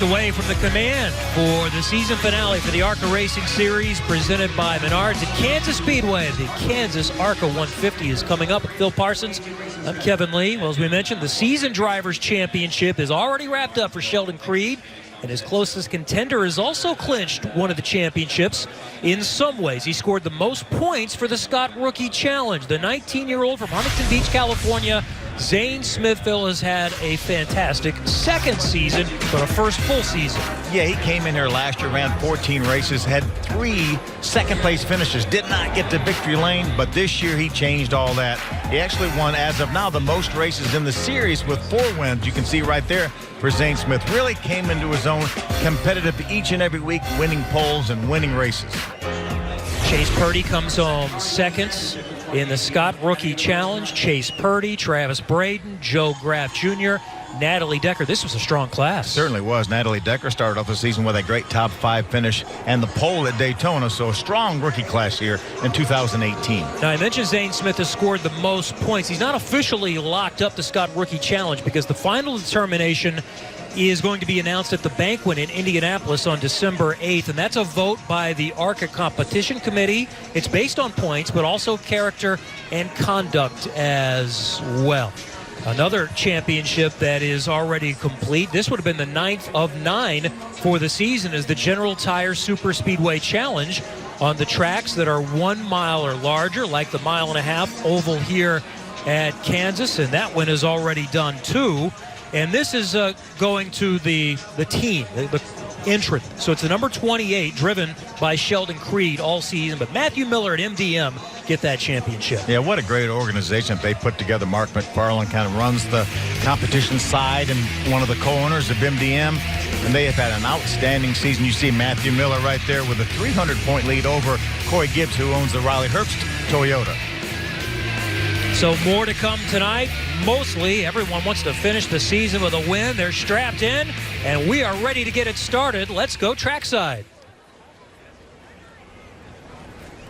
Away from the command for the season finale for the ARCA Racing Series presented by Menards at Kansas Speedway. The Kansas ARCA 150 is coming up. Phil Parsons, I'm Kevin Lee. Well, as we mentioned, the Season Drivers Championship is already wrapped up for Sheldon Creed, and his closest contender has also clinched one of the championships. In some ways, he scored the most points for the Scott Rookie Challenge. The 19-year-old from Huntington Beach, California, Zane Smithville, has had a fantastic second season, but a first full season. Yeah, he came in here last year, ran 14 races, had 3 second-place finishes, did not get to victory lane, but this year he changed all that. He actually won, as of now, the most races in the series with 4 wins. You can see right there for Zane Smith. Really came into his own, competitive each and every week, winning poles and winning races. Chase Purdy comes home second in the Scott Rookie Challenge. Chase Purdy, Travis Braden, Joe Graff Jr., Natalie Decker. This was a strong class. Certainly was. Natalie Decker started off the season with a great top 5 finish and the pole at Daytona, so a strong rookie class here in 2018. Now, I mentioned Zane Smith has scored the most points. He's not officially locked up the Scott Rookie Challenge because the final determination is going to be announced at the banquet in Indianapolis on December 8th, and that's a vote by the ARCA Competition Committee. It's based on points, but also character and conduct as well. Another championship that is already complete. This would have been the 9th of 9 for the season, is the General Tire Super Speedway Challenge on the tracks that are 1 mile or larger, like the 1.5 mile oval here at Kansas, and that one is already done too. And this is going to the team, the entrant. So it's the number 28, driven by Sheldon Creed all season. But Matthew Miller at MDM get that championship. Yeah, what a great organization they put together. Mark McFarland kind of runs the competition side and one of the co-owners of MDM. And they have had an outstanding season. You see Matthew Miller right there with a 300-point lead over Corey Gibbs, who owns the Riley Herbst Toyota. So more to come tonight. Mostly everyone wants to finish the season with a win. They're strapped in, and we are ready to get it started. Let's go trackside.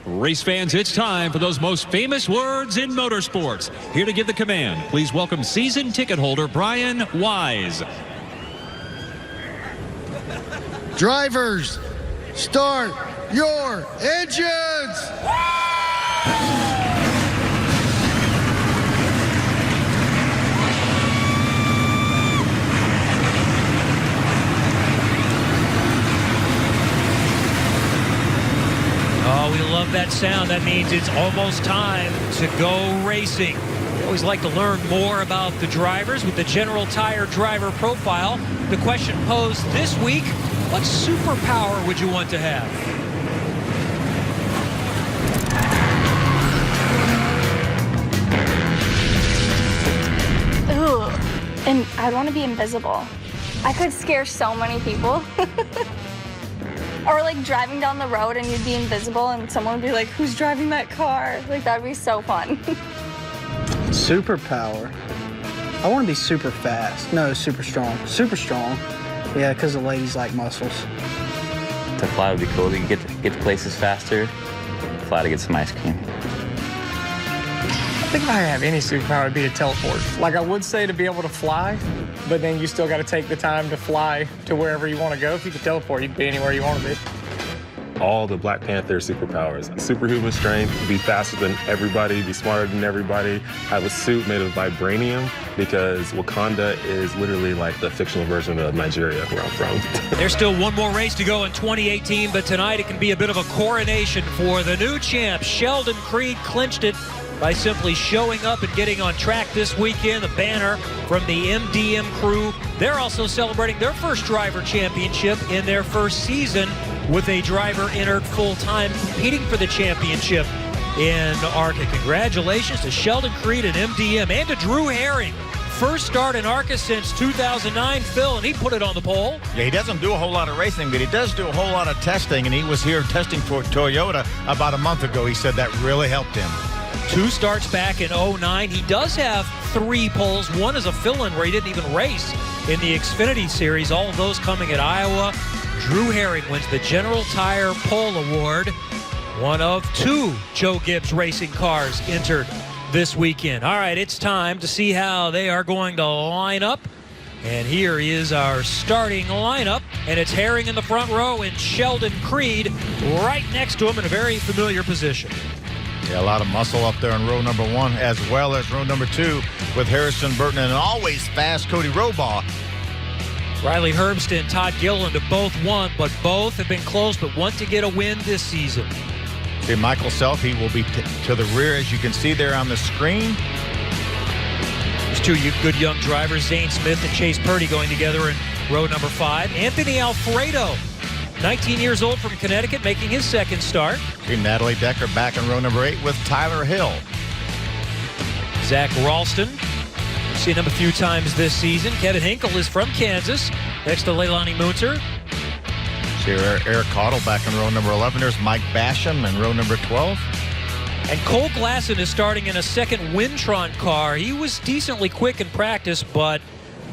Race fans, it's time for those most famous words in motorsports. Here to give the command, please welcome season ticket holder Brian Wise. Drivers, start your engines! Oh, we love that sound. That means it's almost time to go racing. We always like to learn more about the drivers with the General Tire driver profile. The question posed this week, what superpower would you want to have? Ooh, and I'd want to be invisible. I could scare so many people. Or like driving down the road and you'd be invisible and someone would be like, who's driving that car? Like, that'd be so fun. Superpower. I want to be super fast. No, super strong. Super strong. Yeah, because the ladies like muscles. To fly would be cool. You can get to places faster. Fly to get some ice cream. I think if I have any superpower, it'd be to teleport. Like, I would say to be able to fly, but then you still got to take the time to fly to wherever you want to go. If you could teleport, you could be anywhere you want to be. All the Black Panther superpowers. Superhuman strength, be faster than everybody, be smarter than everybody, have a suit made of vibranium, because Wakanda is literally like the fictional version of Nigeria, where I'm from. There's still one more race to go in 2018, but tonight it can be a bit of a coronation for the new champ. Sheldon Creed clinched it by simply showing up and getting on track this weekend. The banner from the MDM crew. They're also celebrating their first driver championship in their first season with a driver entered full-time competing for the championship in ARCA. Congratulations to Sheldon Creed and MDM and to Drew Herring. First start in ARCA since 2009, Phil, and he put it on the pole. Yeah, he doesn't do a whole lot of racing, but he does do a whole lot of testing, and he was here testing for Toyota about a month ago. He said that really helped him. 2 starts back in 09. He does have 3 poles. One is a fill-in where he didn't even race in the Xfinity Series. All of those coming at Iowa. Drew Herring wins the General Tire Pole Award. One of 2 Joe Gibbs racing cars entered this weekend. All right, it's time to see how they are going to line up And here is our starting lineup, and it's Herring in the front row and Sheldon Creed right next to him in a very familiar position. Yeah, a lot of muscle up there in row number 1 as well as row number 2 with Harrison Burton and an always fast Cody Robaugh. Riley Herbst and Todd Gilliland have both won, but both have been close, but want to get a win this season. See, Michael Self, he will be to the rear, as you can see there on the screen. There's two good young drivers, Zane Smith and Chase Purdy, going together in row number 5. Anthony Alfredo, 19 years old, from Connecticut, making his second start. See Natalie Decker back in row number 8 with Tyler Hill. Zach Ralston, seen him a few times this season. Kevin Hinkle is from Kansas, next to Leilani Munter. See Eric Caudle back in row number 11. There's Mike Basham in row number 12. And Cole Glasson is starting in a second Wintron car. He was decently quick in practice, but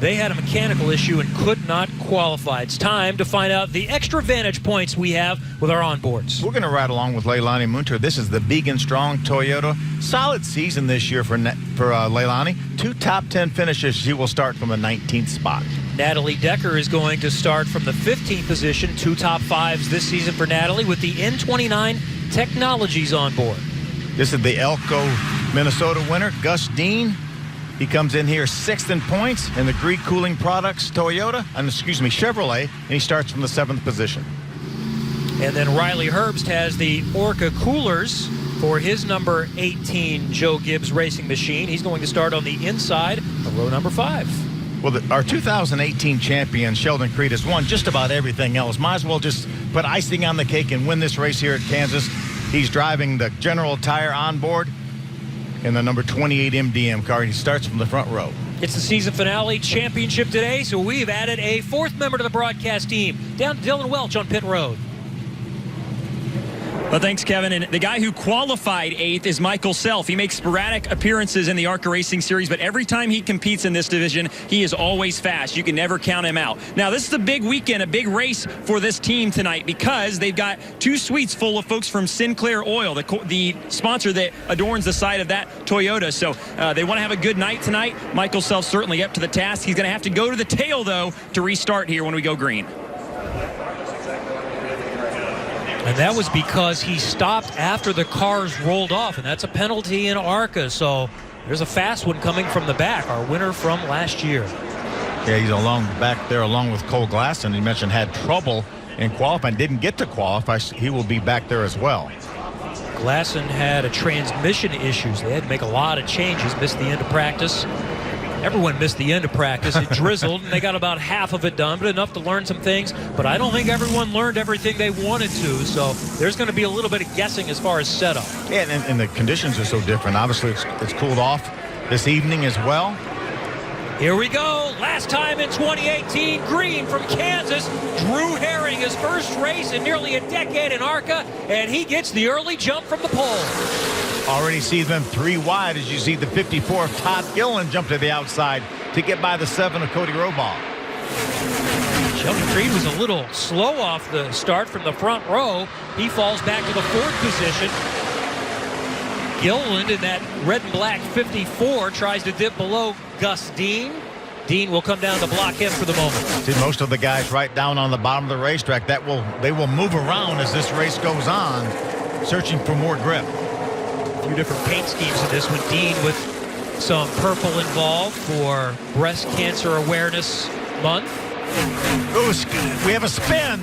they had a mechanical issue and could not qualify. It's time to find out the extra vantage points we have with our onboards. We're going to ride along with Leilani Munter. This is the Big and Strong Toyota. Solid season this year for Leilani. 2 top 10 finishes. She will start from the 19th spot. Natalie Decker is going to start from the 15th position. 2 top 5s this season for Natalie with the N29 Technologies on board. This is the Elko, Minnesota winner, Gus Dean. He comes in here 6th in points in the Greek Cooling Products Chevrolet, and he starts from the 7th position. And then Riley Herbst has the ARCA coolers for his number 18 Joe Gibbs racing machine. He's going to start on the inside of row number 5. Well, our 2018 champion, Sheldon Creed, has won just about everything else. Might as well just put icing on the cake and win this race here at Kansas. He's driving the General Tire onboard in the number 28 MDM car. He starts from the front row. It's the season finale championship today, so we've added a 4th member to the broadcast team, down to Dylan Welch on pit road. Well, thanks, Kevin. And the guy who qualified 8th is Michael Self. He makes sporadic appearances in the ARCA Racing Series, but every time he competes in this division, he is always fast. You can never count him out. Now, this is a big weekend, a big race for this team tonight because they've got 2 suites full of folks from Sinclair Oil, the sponsor that adorns the side of that Toyota. So they want to have a good night tonight. Michael Self certainly up to the task. He's going to have to go to the tail, though, to restart here when we go green. And that was because he stopped after the cars rolled off, and that's a penalty in ARCA. So there's a fast one coming from the back, our winner from last year. Yeah, he's along back there along with Cole Glasson. He mentioned had trouble in qualifying, didn't get to qualify. He will be back there as well. Glasson had a transmission issues. They had to make a lot of changes, missed the end of practice. Everyone missed the end of practice. It drizzled, and they got about half of it done, but enough to learn some things. But I don't think everyone learned everything they wanted to, so there's going to be a little bit of guessing as far as setup. Yeah, and the conditions are so different. Obviously, it's cooled off this evening as well. Here we go. Last time in 2018, green from Kansas. Drew Herring, his first race in nearly a decade in ARCA, and he gets the early jump from the pole. Already see them 3 wide as you see the 54 of Todd Gilliland jump to the outside to get by the 7 of Cody Robaugh. Sheldon Creed was a little slow off the start from the front row. He falls back to the 4th position. Gilliland in that red and black 54 tries to dip below Gus Dean. Dean will come down to block him for the moment. See, most of the guys right down on the bottom of the racetrack, they will move around as this race goes on, searching for more grip. A few different paint schemes in this one. Dean with some purple involved for Breast Cancer Awareness Month. Ooh, we have a spin.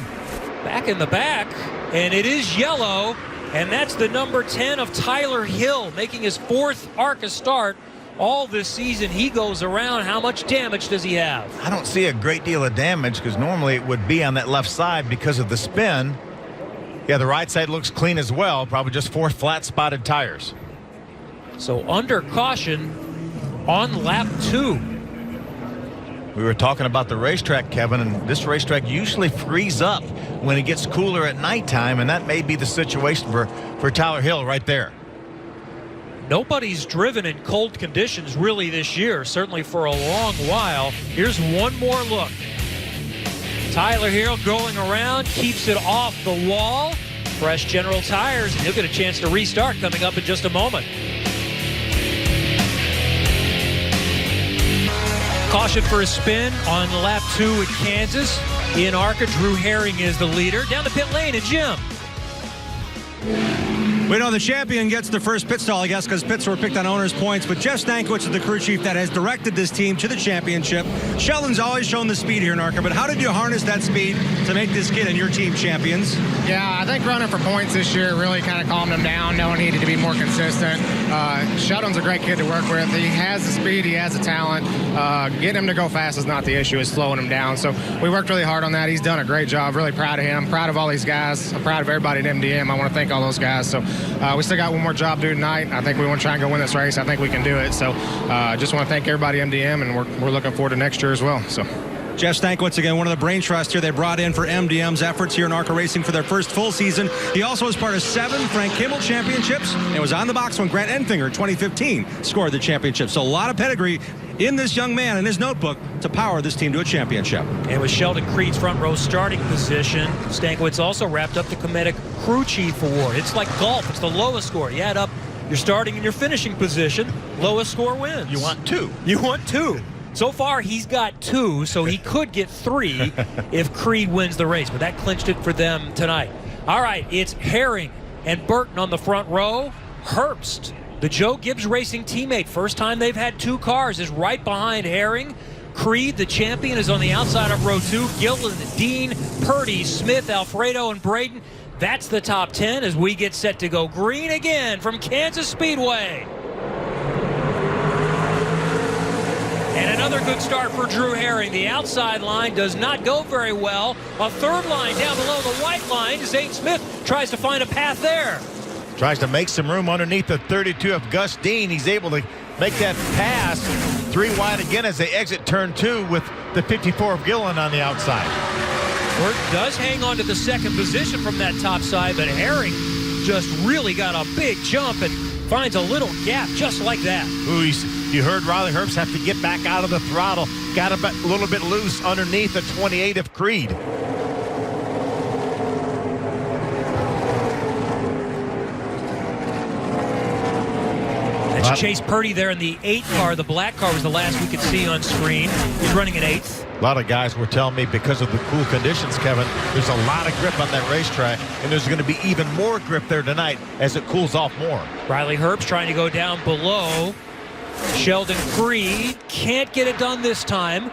Back in the back, and it is yellow, and that's the number 10 of Tyler Hill, making his 4th ARCA start all this season. He goes around. How much damage does he have? I don't see a great deal of damage because normally it would be on that left side because of the spin. Yeah, the right side looks clean as well. Probably just 4 flat spotted tires. So under caution on lap 2. We were talking about the racetrack, Kevin, and this racetrack usually frees up when it gets cooler at nighttime, and that may be the situation for Tyler Hill right there. Nobody's driven in cold conditions really this year, certainly for a long while. Here's one more look. Tyler Hill going around, keeps it off the wall. Fresh General Tires, and he'll get a chance to restart coming up in just a moment. Caution for a spin on lap 2 at Kansas. In ARCA, Drew Herring is the leader. Down the pit lane, and Jim. We know the champion gets the first pit stall, I guess, because pits were picked on owner's points. But Jeff Stankiewicz is the crew chief that has directed this team to the championship. Sheldon's always shown the speed here in ARCA, but how did you harness that speed to make this kid and your team champions? Yeah, I think running for points this year really kind of calmed him down, knowing he needed to be more consistent. Sheldon's a great kid to work with. He has the speed, he has the talent. Getting him to go fast is not the issue, it's slowing him down. So we worked really hard on that. He's done a great job, really proud of him, proud of all these guys. I'm proud of everybody at MDM. I want to thank all those guys. So we still got one more job to do tonight. I think we want to try and go win this race. I think we can do it. So just want to thank everybody at MDM, and we're looking forward to next year as well. So. Jeff Stankiewicz, again, one of the brain trusts here they brought in for MDM's efforts here in ARCA Racing for their first full season. He also was part of 7 Frank Kimmel championships and was on the box when Grant Enfinger, 2015, scored the championship. So a lot of pedigree in this young man and his notebook to power this team to a championship. And with Sheldon Creed's front row starting position, Stankiewicz also wrapped up the Cometic Crew Chief Award. It's like golf. It's the lowest score. You add up your starting and your finishing position, lowest score wins. You want 2. You want 2. So far, he's got 2, so he could get 3 if Creed wins the race, but that clinched it for them tonight. All right, it's Herring and Burton on the front row. Herbst, the Joe Gibbs Racing teammate, first time they've had 2 cars, is right behind Herring. Creed, the champion, is on the outside of row 2. Gillen, Dean, Purdy, Smith, Alfredo, and Braden. That's the top 10 as we get set to go green again from Kansas Speedway. And another good start for Drew Herring. The outside line does not go very well. A third line down below the white line. Zane Smith tries to find a path there. Tries to make some room underneath the 32 of Gus Dean. He's able to make that pass 3 wide again as they exit turn 2 with the 54 of Gillen on the outside. Burt does hang on to the second position from that top side, but Herring just really got a big jump and finds a little gap just like that. Ooh, you heard Riley Herbst have to get back out of the throttle. Got a little bit loose underneath the 28 of Creed. That's Chase Purdy there in the 8 car. The black car was the last we could see on screen. He's running an 8th. A lot of guys were telling me because of the cool conditions, Kevin, there's a lot of grip on that racetrack, and there's going to be even more grip there tonight as it cools off more. Riley Herbst trying to go down below. Sheldon Creed can't get it done this time.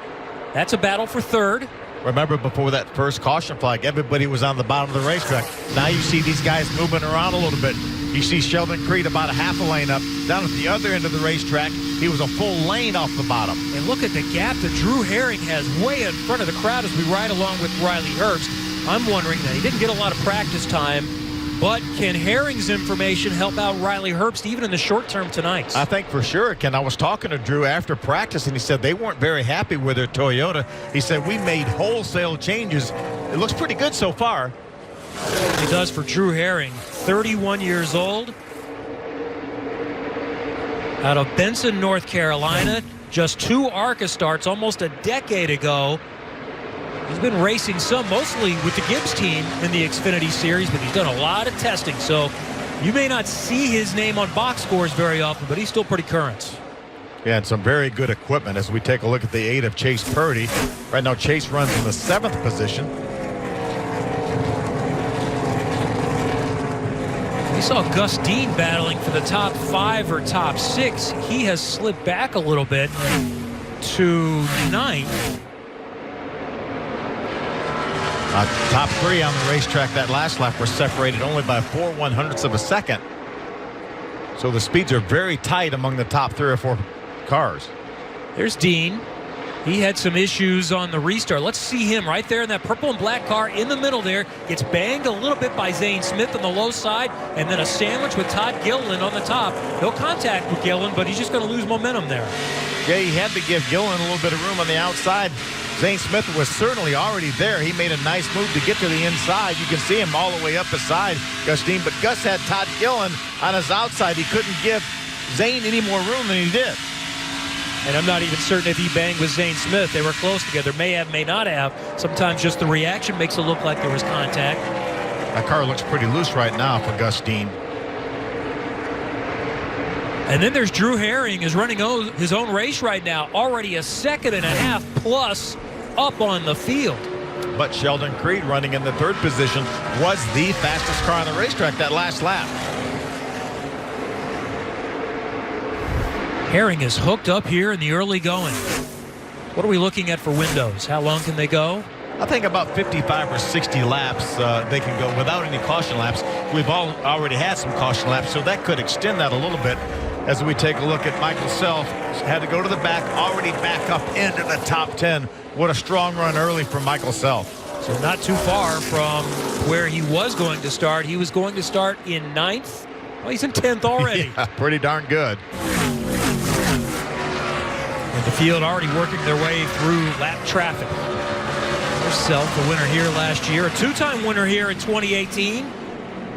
That's a battle for 3rd. Remember, before that first caution flag, everybody was on the bottom of the racetrack. Now you see these guys moving around a little bit. You see Sheldon Creed about a half a lane up. Down at the other end of the racetrack, he was a full lane off the bottom. And look at the gap that Drew Herring has way in front of the crowd as we ride along with Riley Herbst. I'm wondering that he didn't get a lot of practice time, but can Herring's information help out Riley Herbst even in the short term tonight? I think for sure it can. I was talking to Drew after practice, and he said they weren't very happy with their Toyota. He said, we made wholesale changes. It looks pretty good so far. It does for Drew Herring, 31 years old, out of Benson, North Carolina. Just 2 ARCA starts almost a decade ago. He's been racing some, mostly with the Gibbs team in the Xfinity Series, but he's done a lot of testing. So you may not see his name on box scores very often, but he's still pretty current. Yeah, and some very good equipment as we take a look at the 8 of Chase Purdy. Right now, Chase runs in the 7th position. We saw Gus Dean battling for the top 5 or top 6. He has slipped back a little bit to 9th. Top 3 on the racetrack that last lap were separated only by 4/100ths of a second. So the speeds are very tight among the top 3 or 4 cars. There's Dean. He had some issues on the restart. Let's see him right there in that purple and black car in the middle there. Gets banged a little bit by Zane Smith on the low side, and then a sandwich with Todd Gilliland on the top. No contact with Gilliland, but he's just going to lose momentum there. Yeah, he had to give Gilliland a little bit of room on the outside. Zane Smith was certainly already there. He made a nice move to get to the inside. You can see him all the way up beside Gus Dean, but Gus had Todd Gilliland on his outside. He couldn't give Zane any more room than he did. And I'm not even certain if he banged with Zane Smith. They were close together. May have, may not have. Sometimes just the reaction makes it look like there was contact. That car looks pretty loose right now for Gus Dean. And then there's Drew Herring is running his own race right now. Already a 2.5 plus up on the field. But Sheldon Creed, running in the 3rd position, was the fastest car on the racetrack that last lap. Herring is hooked up here in the early going. What are we looking at for windows? How long can they go? I think about 55 or 60 laps they can go without any caution laps. We've already had some caution laps, so that could extend that a little bit. As we take a look at Michael Self, had to go to the back, already back up into the top 10. What a strong run early from Michael Self. So not too far from where he was going to start. He was going to start in 9th. Well, he's in 10th already. Yeah, pretty darn good. And the field already working their way through lap traffic. There's Self, the winner here last year. A 2-time winner here in 2018.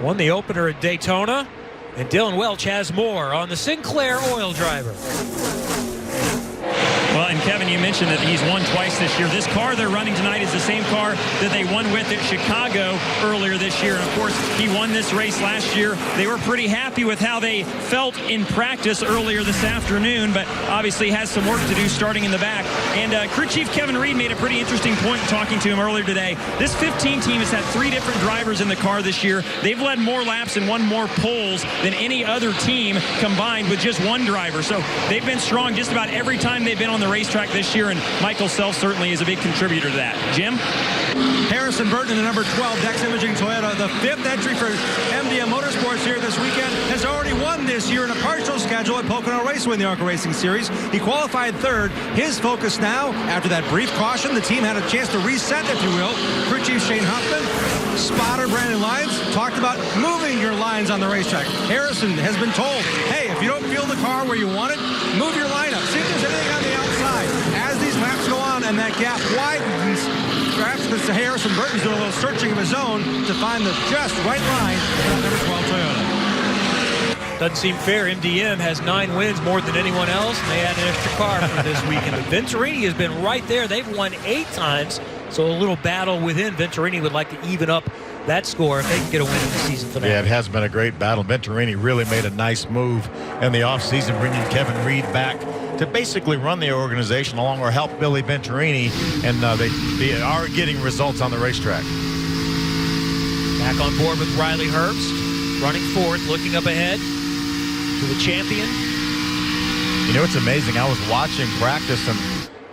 Won the opener at Daytona. And Dylan Welch has more on the Sinclair Oil Driver. Well, and Kevin, you mentioned that he's won twice this year. This car they're running tonight is the same car that they won with at Chicago earlier this year. And, of course, he won this race last year. They were pretty happy with how they felt in practice earlier this afternoon, but obviously has some work to do starting in the back. And crew chief Kevin Reed made a pretty interesting point talking to him earlier today. This 15 team has had 3 different drivers in the car this year. They've led more laps and won more poles than any other team combined with just one driver. So they've been strong just about every time they've been on the racetrack this year, and Michael Self certainly is a big contributor to that. Jim? Harrison Burton in the number 12 Dex Imaging Toyota, the 5th entry for MDM Motorsports here this weekend, has already won this year in a partial schedule at Pocono Raceway in the ARCA Racing Series. He qualified 3rd. His focus now, after that brief caution, the team had a chance to reset, if you will. Crew Chief Shane Huffman, spotter Brandon Lyons, talked about moving your lines on the racetrack. Harrison has been told, hey, if you don't feel the car where you want it, move your lineup. See if there's anything on the outside. As these laps go on and that gap widens, perhaps Mr. Harrison Burton's doing a little searching of his own to find the just right line for that number 12 Toyota. Doesn't seem fair. MDM has 9 wins, more than anyone else, and they had an extra car for this weekend. But Venturini has been right there. They've won 8 times, so a little battle within. Venturini would like to even up that score if they can get a win in the season finale. Yeah, it has been a great battle. Venturini really made a nice move in the offseason, bringing Kevin Reed back to basically run the organization along or help Billy Venturini, and they are getting results on the racetrack. Back on board with Riley Herbst, running 4th, looking up ahead to the champion. You know, it's amazing. I was watching practice, and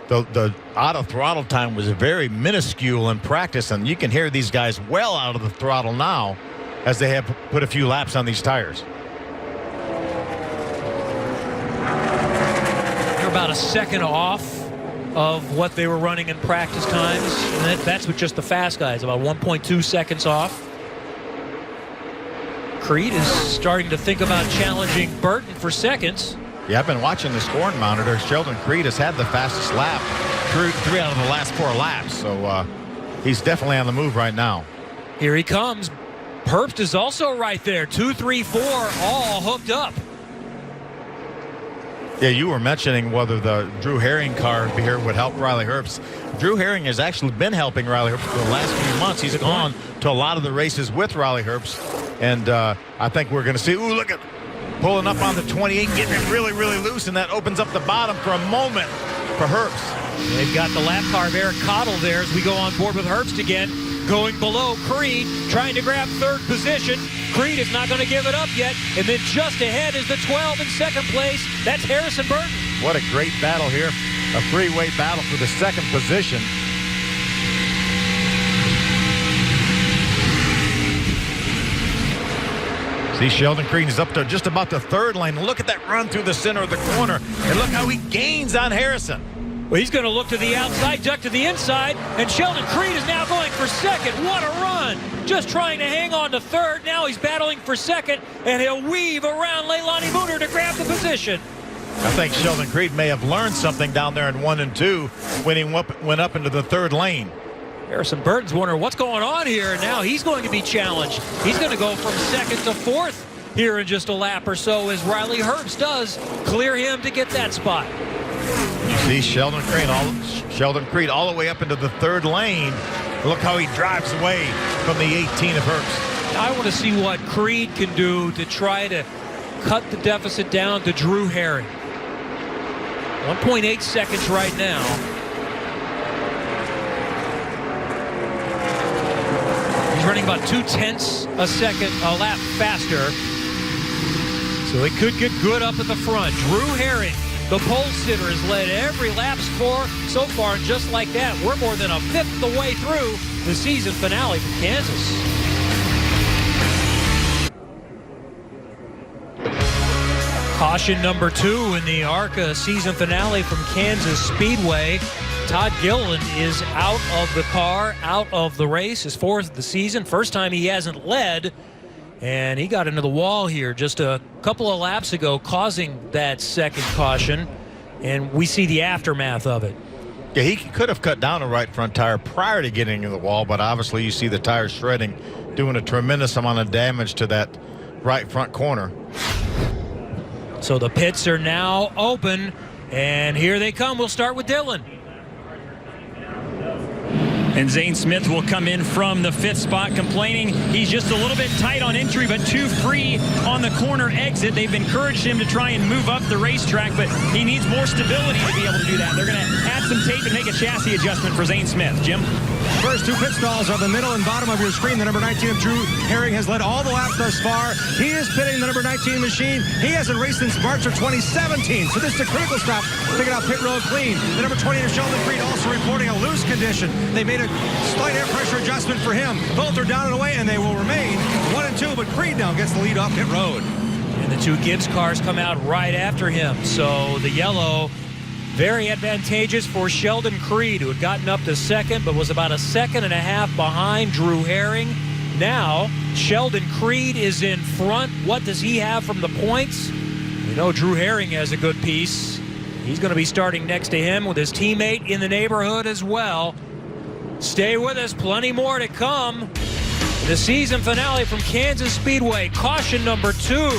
the out of throttle time was very minuscule in practice, and you can hear these guys well out of the throttle now as they have put a few laps on these tires. They're about a second off of what they were running in practice times, and that's with just the fast guys, about 1.2 seconds off. Creed is starting to think about challenging Burton for seconds. Yeah, I've been watching the scoring monitor. Sheldon Creed has had the fastest lap through 3 out of the last 4 laps, so he's definitely on the move right now. Here he comes. Herbst is also right there. 2, 3, 4, all hooked up. Yeah, you were mentioning whether the Drew Herring car here would help Riley Herbst. Drew Herring has actually been helping Riley Herbst for the last few months. He's gone to a lot of the races with Riley Herbst, and I think we're going to see, ooh, look at pulling up on the 28, getting it really, really loose, and that opens up the bottom for a moment for Herbst. They've got the lap car of Eric Cottle there as we go on board with Herbst again. Going below Creed, trying to grab 3rd position. Creed is not going to give it up yet. And then just ahead is the 12 in 2nd place. That's Harrison Burton. What a great battle here. A 3-way battle for the 2nd position. See, Sheldon Creed is up to just about the 3rd lane. Look at that run through the center of the corner. And look how he gains on Harrison. Well, he's going to look to the outside, duck to the inside, and Sheldon Creed is now going for 2nd. What a run. Just trying to hang on to 3rd. Now he's battling for 2nd, and he'll weave around Leilani Mooner to grab the position. I think Sheldon Creed may have learned something down there in 1 and 2 when he went up into the 3rd lane. Harrison Burton's wondering what's going on here, and now he's going to be challenged. He's going to go from 2nd to 4th here in just a lap or so as Riley Herbst does clear him to get that spot. You see Sheldon Creed all the way up into the 3rd lane. Look how he drives away from the 18 of Herbst. I want to see what Creed can do to try to cut the deficit down to Drew Herring. 1.8 seconds right now. He's running about 0.2 a second a lap faster. So he could get good up at the front. Drew Herring, the pole sitter, has led every lap score so far, and just like that, we're more than a fifth of the way through the season finale from Kansas. Caution number 2 in the ARCA season finale from Kansas Speedway. Todd Gilliland is out of the car, out of the race, his 4th of the season. First time he hasn't led. And he got into the wall here just a couple of laps ago, causing that second caution. And we see the aftermath of it. Yeah, he could have cut down the right front tire prior to getting into the wall, but obviously you see the tire shredding, doing a tremendous amount of damage to that right front corner. So the pits are now open, and here they come. We'll start with Dylan. And Zane Smith will come in from the 5th spot, complaining he's just a little bit tight on entry, but too free on the corner exit. They've encouraged him to try and move up the racetrack, but he needs more stability to be able to do that. They're going to add some tape and make a chassis adjustment for Zane Smith. Jim? First 2 pit stalls are the middle and bottom of your screen. The number 19 of Drew Herring has led all the laps thus far. He is pitting the number 19 machine. He hasn't raced since March of 2017, so this is a critical stop to get out pit road clean. The number 20 of Sheldon Creed also reporting a loose condition. They made a slight air pressure adjustment for him. Both are down and away, and they will remain 1 and 2, but Creed now gets the lead off pit road. And the 2 Gibbs cars come out right after him. So the yellow, very advantageous for Sheldon Creed, who had gotten up to 2nd, but was about a 1.5 seconds behind Drew Herring. Now, Sheldon Creed is in front. What does he have from the points? We know Drew Herring has a good piece. He's going to be starting next to him with his teammate in the neighborhood as well. Stay with us, plenty more to come. The season finale from Kansas Speedway, caution number 2.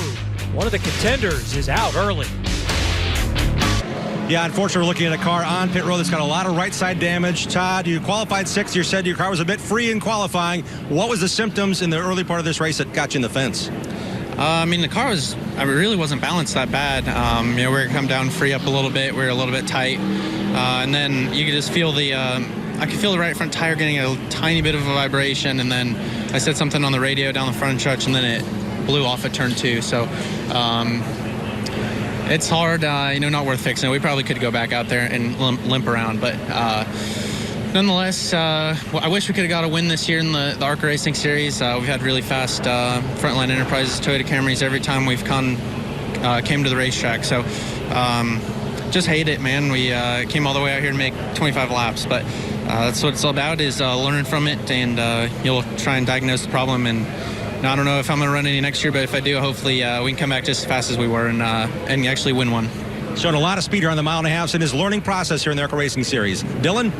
One of the contenders is out early. Yeah, unfortunately, we're looking at a car on pit road that's got a lot of right side damage. Todd, you qualified 6th. You said your car was a bit free in qualifying. What was the symptoms in the early part of this race that got you in the fence? I mean, the car really wasn't balanced that bad. We were going to come down free up a little bit. We were a little bit tight. And then you could just feel I could feel the right front tire getting a tiny bit of a vibration. And then I said something on the radio down the front stretch, and then it blew off at turn 2. So, it's hard, not worth fixing. We probably could go back out there and limp around, but nonetheless, I wish we could have got a win this year in the ARCA Racing Series. We've had really fast Frontline Enterprises Toyota Camrys every time we've came to the racetrack. So just hate it, man. We came all the way out here to make 25 laps, but that's what it's all about, is learning from it, and you'll try and diagnose the problem. And I don't know if I'm going to run any next year, but if I do, hopefully we can come back just as fast as we were and actually win one. Showing a lot of speed around the 1.5 miles in his learning process here in the ARCA Racing Series. Dylan?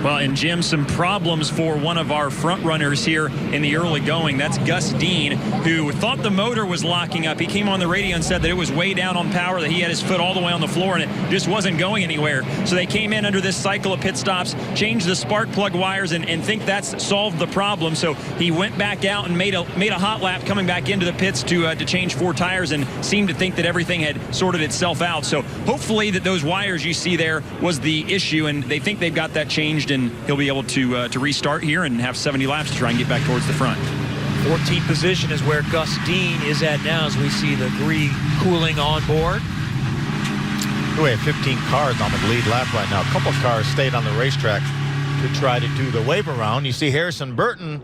Well, and Jim, some problems for one of our front runners here in the early going. That's Gus Dean, who thought the motor was locking up. He came on the radio and said that it was way down on power, that he had his foot all the way on the floor, and it just wasn't going anywhere. So they came in under this cycle of pit stops, changed the spark plug wires, and think that's solved the problem. So he went back out and made a hot lap coming back into the pits to change 4 tires, and seemed to think that everything had sorted itself out. So hopefully that those wires you see there was the issue, and they think they've got that changed, and he'll be able to restart here and have 70 laps to try and get back towards the front. 14th position is where Gus Dean is at now, as we see the green cooling on board. We have 15 cars on the lead lap right now. A couple of cars stayed on the racetrack to try to do the wave around. You see Harrison Burton,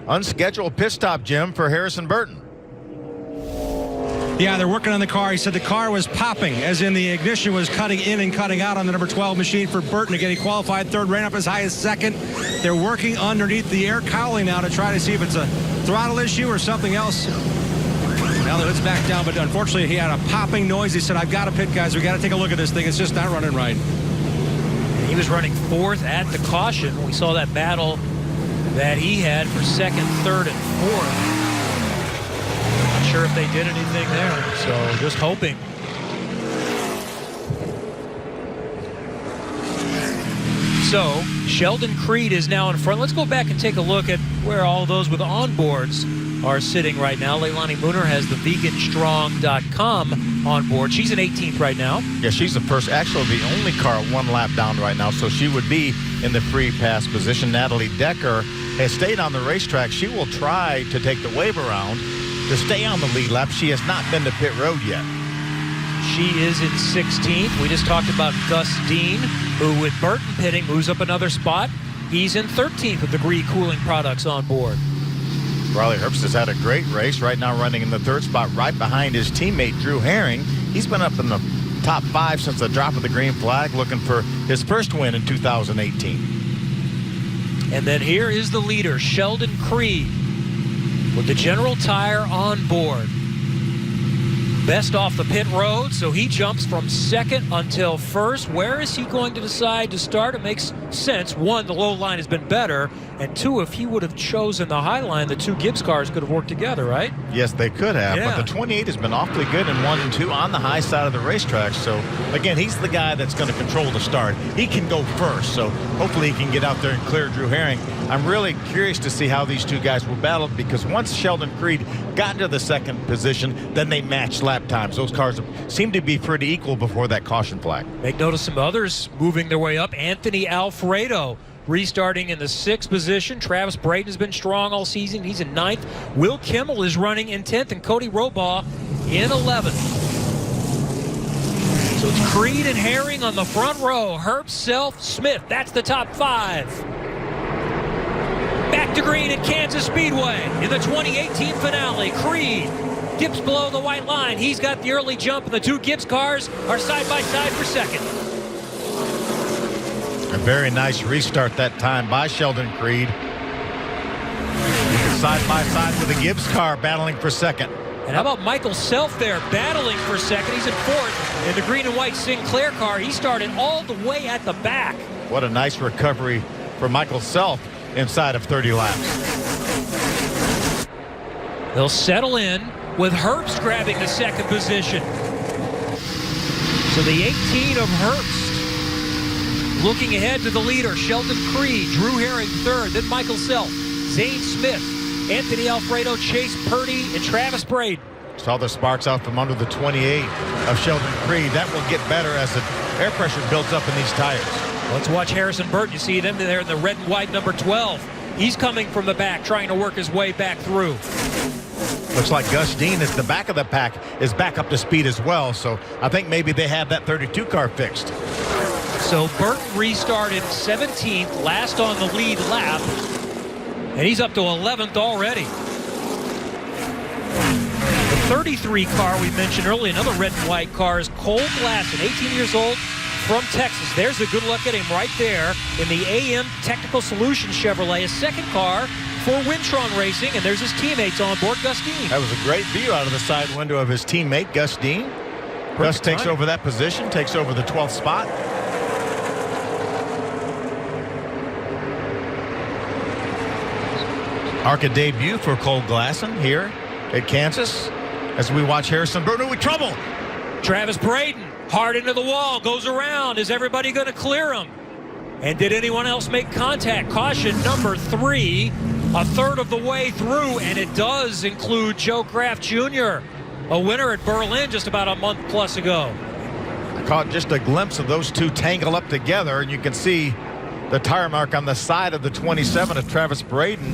unscheduled pit stop, Jim, for Harrison Burton. Yeah, they're working on the car. He said the car was popping, as in the ignition was cutting in and cutting out on the number 12 machine for Burton. Again, he qualified 3rd, ran up as high as 2nd. They're working underneath the air cowling now to try to see if it's a throttle issue or something else. Now the hood's back down, but unfortunately he had a popping noise. He said, I've got to pit, guys. We got to take a look at this thing. It's just not running right. He was running 4th at the caution. We saw that battle that he had for 2nd, 3rd, and 4th. Not sure if they did anything there, so just hoping. So Sheldon Creed is now in front. Let's go back and take a look at where all those with onboards are sitting right now. Leilani Mooner has the veganstrong.com on board. She's in 18th right now. Yeah, she's the first, actually the only car 1 lap down right now, so she would be in the free pass position. Natalie Decker has stayed on the racetrack. She will try to take the wave around to stay on the lead lap. She has not been to pit road yet. She is in 16th. We just talked about Gus Dean, who with Burton pitting moves up another spot. He's in 13th with Degree Cooling Products on board. Riley Herbst has had a great race, right now running in the 3rd spot right behind his teammate Drew Herring. He's been up in the top 5 since the drop of the green flag, looking for his first win in 2018. And then here is the leader, Sheldon Creed, with the General Tire on board. Best off the pit road, so he jumps from 2nd until 1st. Where is he going to decide to start? It makes sense. 1, the low line has been better, and 2, if he would have chosen the high line, the 2 Gibbs cars could have worked together, right? Yes, they could have, Yeah. but the 28 has been awfully good in 1 and 2 on the high side of the racetrack. So, again, he's the guy that's going to control the start. He can go first, so hopefully he can get out there and clear Drew Herring. I'm really curious to see how these 2 guys will battle, because once Sheldon Creed got into the 2nd position, then they matched lap times. Those cars seem to be pretty equal before that caution flag. Make note of some others moving their way up. Anthony Alfredo restarting in the 6th position. Travis Braden has been strong all season. He's in 9th. Will Kimmel is running in 10th, and Cody Robaugh in 11th. So it's Creed and Herring on the front row. Herb, Self, Smith. That's the top 5. Back to green at Kansas Speedway in the 2018 finale. Creed dips below the white line. He's got the early jump, and the 2 Gibbs cars are side by side for 2nd. A very nice restart that time by Sheldon Creed. Side by side with the Gibbs car battling for 2nd. And how about Michael Self there battling for 2nd? He's in 4th in the green and white Sinclair car. He started all the way at the back. What a nice recovery for Michael Self inside of 30 laps. They'll settle in with Herbst grabbing the 2nd position. So the 18 of Herbst looking ahead to the leader, Sheldon Creed, Drew Herring 3rd, then Michael Self, Zane Smith, Anthony Alfredo, Chase Purdy, and Travis Braden. Saw the sparks out from under the 28 of Sheldon Creed. That will get better as the air pressure builds up in these tires. Let's watch Harrison Burton. You see them there in the red and white number 12. He's coming from the back, trying to work his way back through. Looks like Gus Dean at the back of the pack is back up to speed as well. So I think maybe they have that 32 car fixed. So Burton restarted 17th, last on the lead lap, and he's up to 11th already. The 33 car we mentioned earlier, another red and white car, is Cole Glasson, 18 years old, from Texas. There's a good look at him right there in the AM Technical Solutions Chevrolet, a 2nd car for Wintron Racing, and there's his teammates on board, Gus Dean. That was a great view out of the side window of his teammate, Gus Dean. Gus takes over that position, takes over the 12th spot. ARCA debut for Cole Glasson here at Kansas as we watch Harrison Burton with trouble. Travis Braden hard into the wall, goes around. Is everybody going to clear him? And did anyone else make contact? Caution number 3, a third of the way through, and it does include Joe Kraft Jr., a winner at Berlin just about a month plus ago. I caught just a glimpse of those 2 tangle up together, and you can see the tire mark on the side of the 27 of Travis Braden.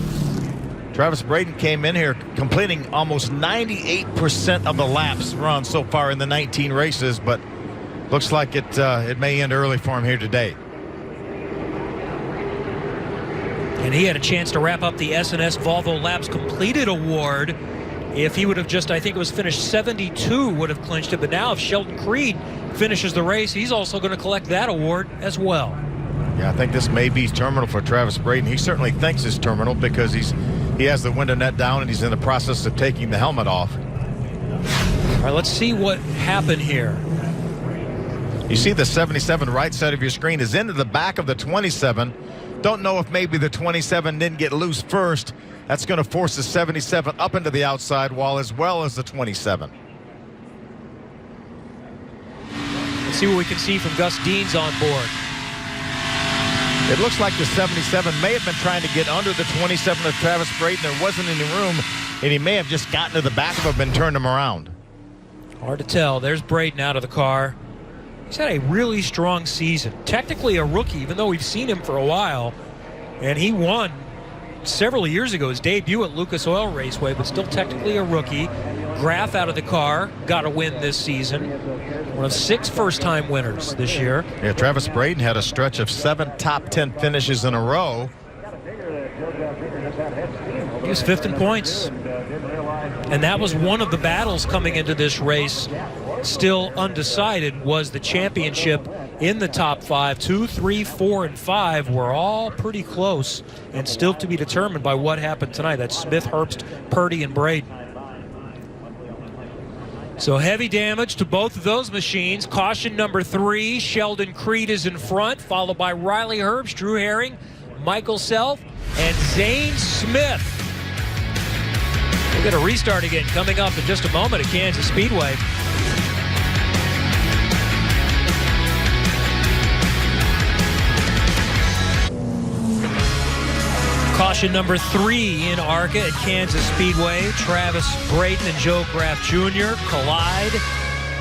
Travis Braden came in here completing almost 98% of the laps run so far in the 19 races, but looks like it may end early for him here today. And he had a chance to wrap up the S&S Volvo Laps Completed Award. If he would have just, I think it was finished 72, would have clinched it. But now if Sheldon Creed finishes the race, he's also going to collect that award as well. Yeah, I think this may be terminal for Travis Braden. He certainly thinks it's terminal because he has the window net down and he's in the process of taking the helmet off. All right, let's see what happened here. You see the 77 right side of your screen is into the back of the 27. Don't know if maybe the 27 didn't get loose first. That's going to force the 77 up into the outside wall as well as the 27. Let's see what we can see from Gus Dean's on board. It looks like the 77 may have been trying to get under the 27 of Travis Braden. There wasn't any room, and he may have just gotten to the back of him and turned him around. Hard to tell. There's Braden out of the car. He's had a really strong season. Technically a rookie, even though we've seen him for a while. And he won several years ago his debut at Lucas Oil Raceway, but still technically a rookie. Graff out of the car, got a win this season. One of 6 first-time winners this year. Yeah, Travis Braden had a stretch of 7 top 10 finishes in a row. He was 5th in points. And that was one of the battles coming into this race. Still undecided was the championship in the top 5. 2, 3, 4, and 5 were all pretty close and still to be determined by what happened tonight. That's Smith, Herbst, Purdy, and Braden. So heavy damage to both of those machines. Caution number 3, Sheldon Creed is in front, followed by Riley Herbst, Drew Herring, Michael Self, and Zane Smith. We'll get a restart again coming up in just a moment at Kansas Speedway. Caution number 3 in ARCA at Kansas Speedway. Travis Braden and Joe Graff Jr. collide.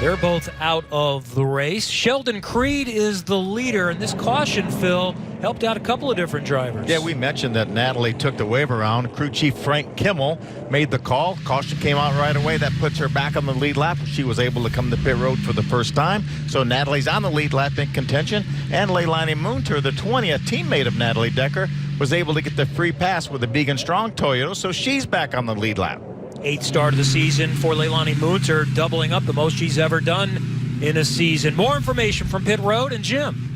They're both out of the race. Sheldon Creed is the leader, and this caution, Phil, helped out a couple of different drivers. Yeah, we mentioned that Natalie took the wave around. Crew chief Frank Kimmel made the call. Caution came out right away. That puts her back on the lead lap. She was able to come to pit road for the first time. So Natalie's on the lead lap in contention. And Leilani Moonter, the 20th teammate of Natalie Decker, was able to get the free pass with the Began Strong Toyota. So she's back on the lead lap. 8th start of the season for Leilani Moonter, doubling up the most she's ever done in a season. More information from Pit Road and Jim.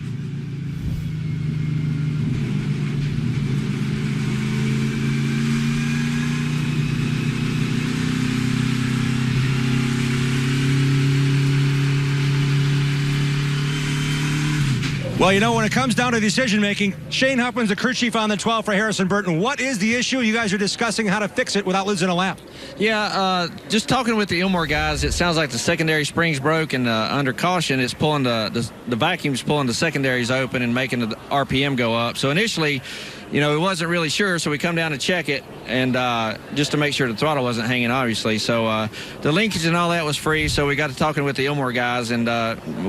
Well, you know, when it comes down to decision-making, Shane Huffman's the crew chief on the 12 for Harrison Burton. What is the issue? You guys are discussing how to fix it without losing a lap. Yeah, just talking with the Ilmore guys, it sounds like the secondary springs broke, and under caution, it's pulling the vacuum's pulling the secondaries open and making the RPM go up. So initially, you know, it wasn't really sure, so we come down to check it, and just to make sure the throttle wasn't hanging, obviously. So the linkage and all that was free, so we got to talking with the Ilmore guys, and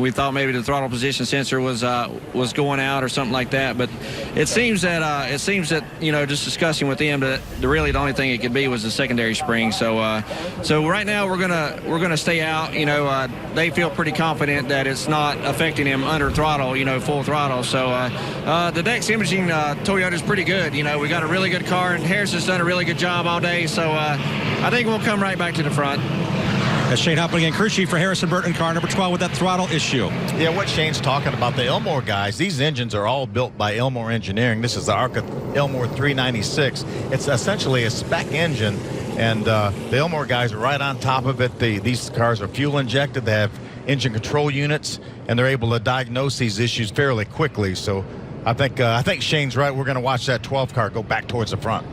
we thought maybe the throttle position sensor was going out or something like that. But it seems that you know, just discussing with them that really the only thing it could be was the secondary spring. So so right now we're gonna stay out. You know, they feel pretty confident that it's not affecting him under throttle, you know, full throttle. So the Dex Imaging Toyota's pretty good. You know, we got a really good car, and Harrison's done a really good job all day. So I think we'll come right back to the front. That's Shane Huffman again, crew chief for Harrison Burton, car number 12 with that throttle issue. Yeah, what Shane's talking about, the Ilmore guys, these engines are all built by Ilmore Engineering. This is the ARCA Ilmore 396. It's essentially a spec engine, and the Ilmore guys are right on top of it. These cars are fuel injected. They have engine control units, and they're able to diagnose these issues fairly quickly. So I think Shane's right. We're going to watch that 12 car go back towards the front.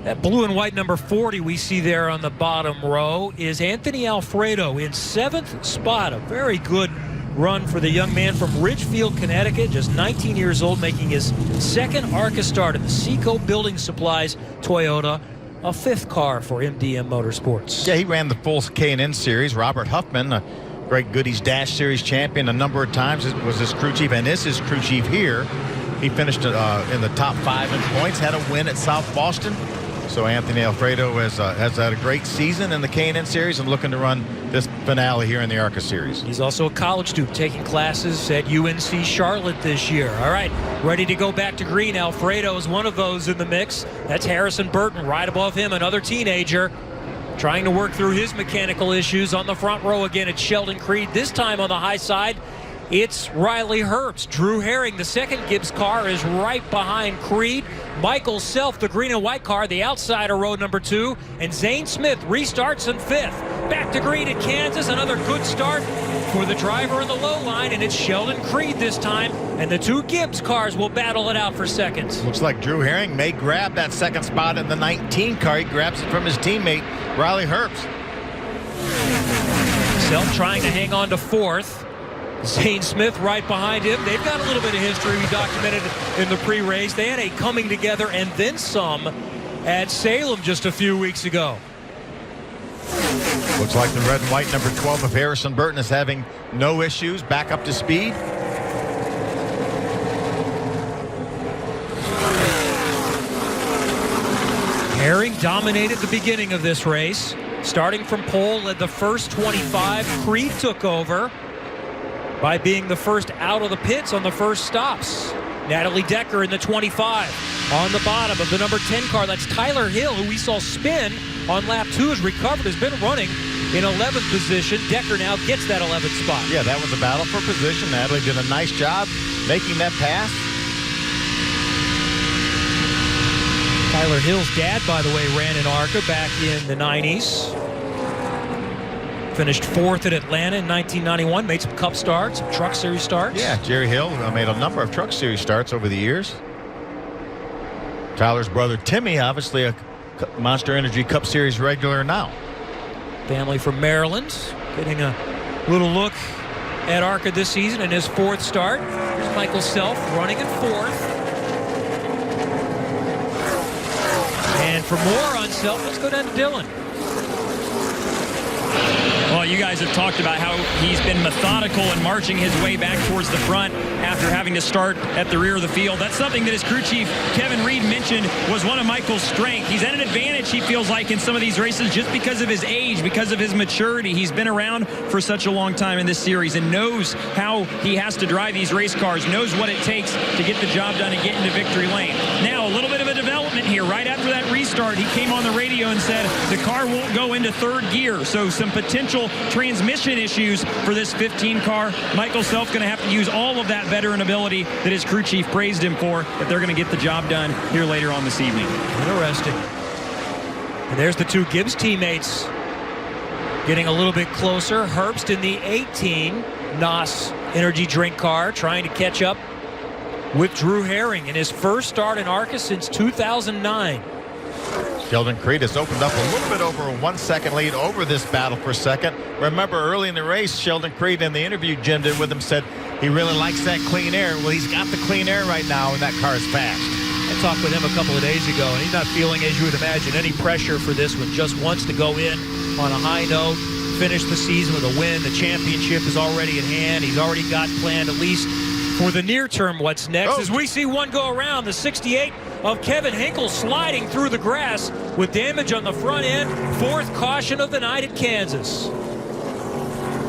That blue and white number 40 we see there on the bottom row is Anthony Alfredo in 7th spot. A very good run for the young man from Ridgefield, Connecticut, just 19 years old, making his 2nd ARCA start in the Seco Building Supplies Toyota, a 5th car for MDM Motorsports. Yeah, he ran the full K&N series. Robert Huffman, a Great Goodies Dash Series champion a number of times, was his crew chief, and is his crew chief here. He finished in the top 5 in points, had a win at South Boston. So Anthony Alfredo has had a great season in the K&N Series and looking to run this finale here in the ARCA Series. He's also a college student taking classes at UNC Charlotte this year. All right, ready to go back to green. Alfredo is one of those in the mix. That's Harrison Burton right above him, another teenager trying to work through his mechanical issues. On the front row again, it's Sheldon Creed, this time on the high side. It's Riley Herbst. Drew Herring, the 2nd Gibbs car, is right behind Creed. Michael Self, the green and white car, the outsider row number 2. And Zane Smith restarts in 5th. Back to green at Kansas. Another good start for the driver in the low line. And it's Sheldon Creed this time. And the 2 Gibbs cars will battle it out for seconds. Looks like Drew Herring may grab that 2nd spot in the 19 car. He grabs it from his teammate, Riley Herbst. Self trying to hang on to 4th. Zane Smith right behind him. They've got a little bit of history we documented in the pre-race. They had a coming together and then some at Salem just a few weeks ago. Looks like the red and white number 12 of Harrison Burton is having no issues, back up to speed. Herring dominated the beginning of this race. Starting from pole, led the first 25. Creed took over by being the first out of the pits on the first stops. Natalie Decker in the 25. On the bottom of the number 10 car, that's Tyler Hill, who we saw spin on lap 2, has recovered, has been running in 11th position. Decker now gets that 11th spot. Yeah, that was a battle for position. Natalie did a nice job making that pass. Tyler Hill's dad, by the way, ran in ARCA back in the 90s. Finished 4th at Atlanta in 1991. Made some Cup starts, some Truck Series starts. Yeah, Jerry Hill made a number of Truck Series starts over the years. Tyler's brother Timmy, obviously a Monster Energy Cup Series regular now. Family from Maryland, getting a little look at ARCA this season in his 4th start. Here's Michael Self running in 4th. And for more on Self, let's go down to Dylan. Well, you guys have talked about how he's been methodical in marching his way back towards the front after having to start at the rear of the field. That's something that his crew chief, Kevin Reed, mentioned was one of Michael's strengths. He's at an advantage, he feels like, in some of these races just because of his age, because of his maturity. He's been around for such a long time in this series and knows how he has to drive these race cars, knows what it takes to get the job done and get into victory lane. Now, a little bit of a development here. Right after that restart, he came on the radio and said the car won't go into 3rd gear, so some potential transmission issues for this 15 car. Michael Self going to have to use all of that veteran ability that his crew chief praised him for if they're going to get the job done here later on this evening. Interesting. And there's the two Gibbs teammates getting a little bit closer. Herbst in the 18 NOS energy drink car trying to catch up with Drew Herring in his first start in ARCA since 2009. Sheldon Creed has opened up a little bit over a 1-second lead over this battle for second. Remember, early in the race, Sheldon Creed, in the interview Jim did with him, said he really likes that clean air. Well, he's got the clean air right now, and that car is fast. I talked with him a couple of days ago, and he's not feeling, as you would imagine, any pressure for this one. Just wants to go in on a high note, finish the season with a win. The championship is already at hand. He's already got planned, at least for the near term, what's next. As we see one go around, the 68 of Kevin Hinkle sliding through the grass with damage on the front end. 4th caution of the night at Kansas.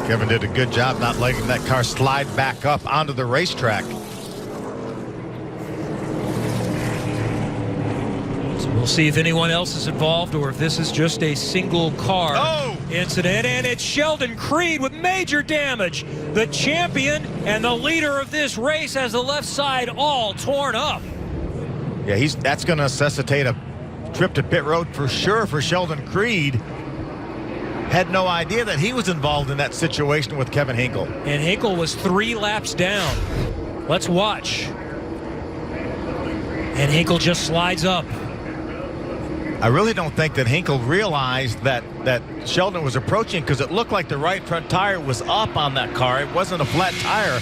Kevin did a good job not letting that car slide back up onto the racetrack. So we'll see if anyone else is involved or if this is just a single car incident. And it's Sheldon Creed with major damage. The champion and the leader of this race has the left side all torn up. Yeah, that's going to necessitate a trip to pit road for sure for Sheldon Creed. Had no idea that he was involved in that situation with Kevin Hinkle. And Hinkle was 3 laps down. Let's watch. And Hinkle just slides up. I really don't think that Hinkle realized that Sheldon was approaching, because it looked like the right front tire was up on that car. It wasn't a flat tire.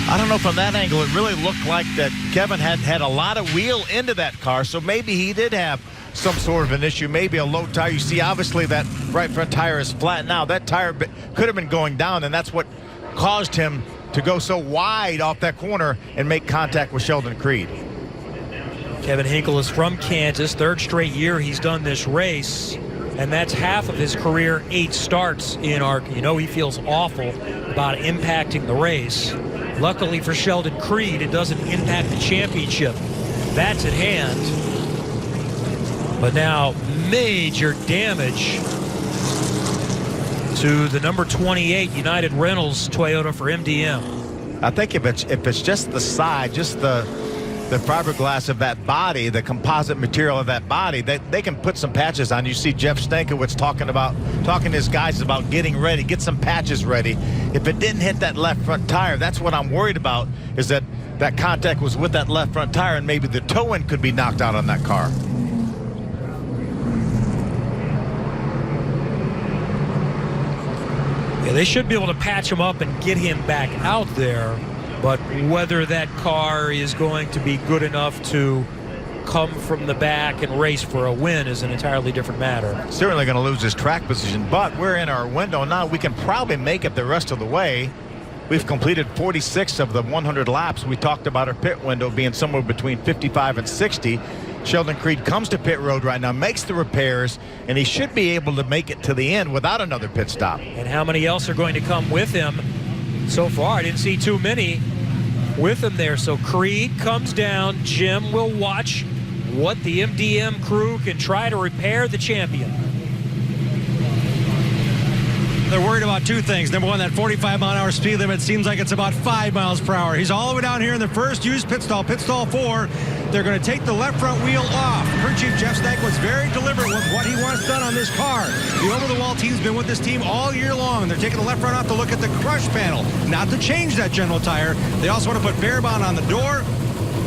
I don't know, from that angle, it really looked like that Kevin had a lot of wheel into that car, so maybe he did have some sort of an issue, maybe a low tire. You see, obviously, that right front tire is flat now. That tire could have been going down, and that's what caused him to go so wide off that corner and make contact with Sheldon Creed. Kevin Hinkle is from Kansas. 3rd straight year he's done this race, and that's half of his career 8 starts in ARCA. You know, he feels awful about impacting the race. Luckily for Sheldon Creed, it doesn't impact the championship. That's at hand. But now major damage to the number 28 United Rentals Toyota for MDM. I think if it's just the side, just the fiberglass of that body, the composite material of that body, they can put some patches on. You see Jeff Stankiewicz talking to his guys about getting ready, get some patches ready. If it didn't hit that left front tire, that's what I'm worried about, is that contact was with that left front tire, and maybe the toe end could be knocked out on that car. Yeah, they should be able to patch him up and get him back out there, but whether that car is going to be good enough to come from the back and race for a win is an entirely different matter. Certainly going to lose his track position, but we're in our window now. We can probably make it the rest of the way. We've completed 46 of the 100 laps. We talked about our pit window being somewhere between 55 and 60. Sheldon Creed comes to pit road right now, makes the repairs, and he should be able to make it to the end without another pit stop. And how many else are going to come with him? So far, I didn't see too many with him there. So Creed comes down. Jim will watch what the MDM crew can try to repair the champion. They're worried about two things. Number one, that 45-mile-an-hour speed limit seems like it's about 5 miles per hour. He's all the way down here in the first used pit stall 4. They're going to take the left front wheel off. Crew Chief Jeff Stack was very deliberate with what he wants done on this car. The over-the-wall team's been with this team all year long. They're taking the left front off to look at the crush panel, not to change that general tire. They also want to put bare bond on the door.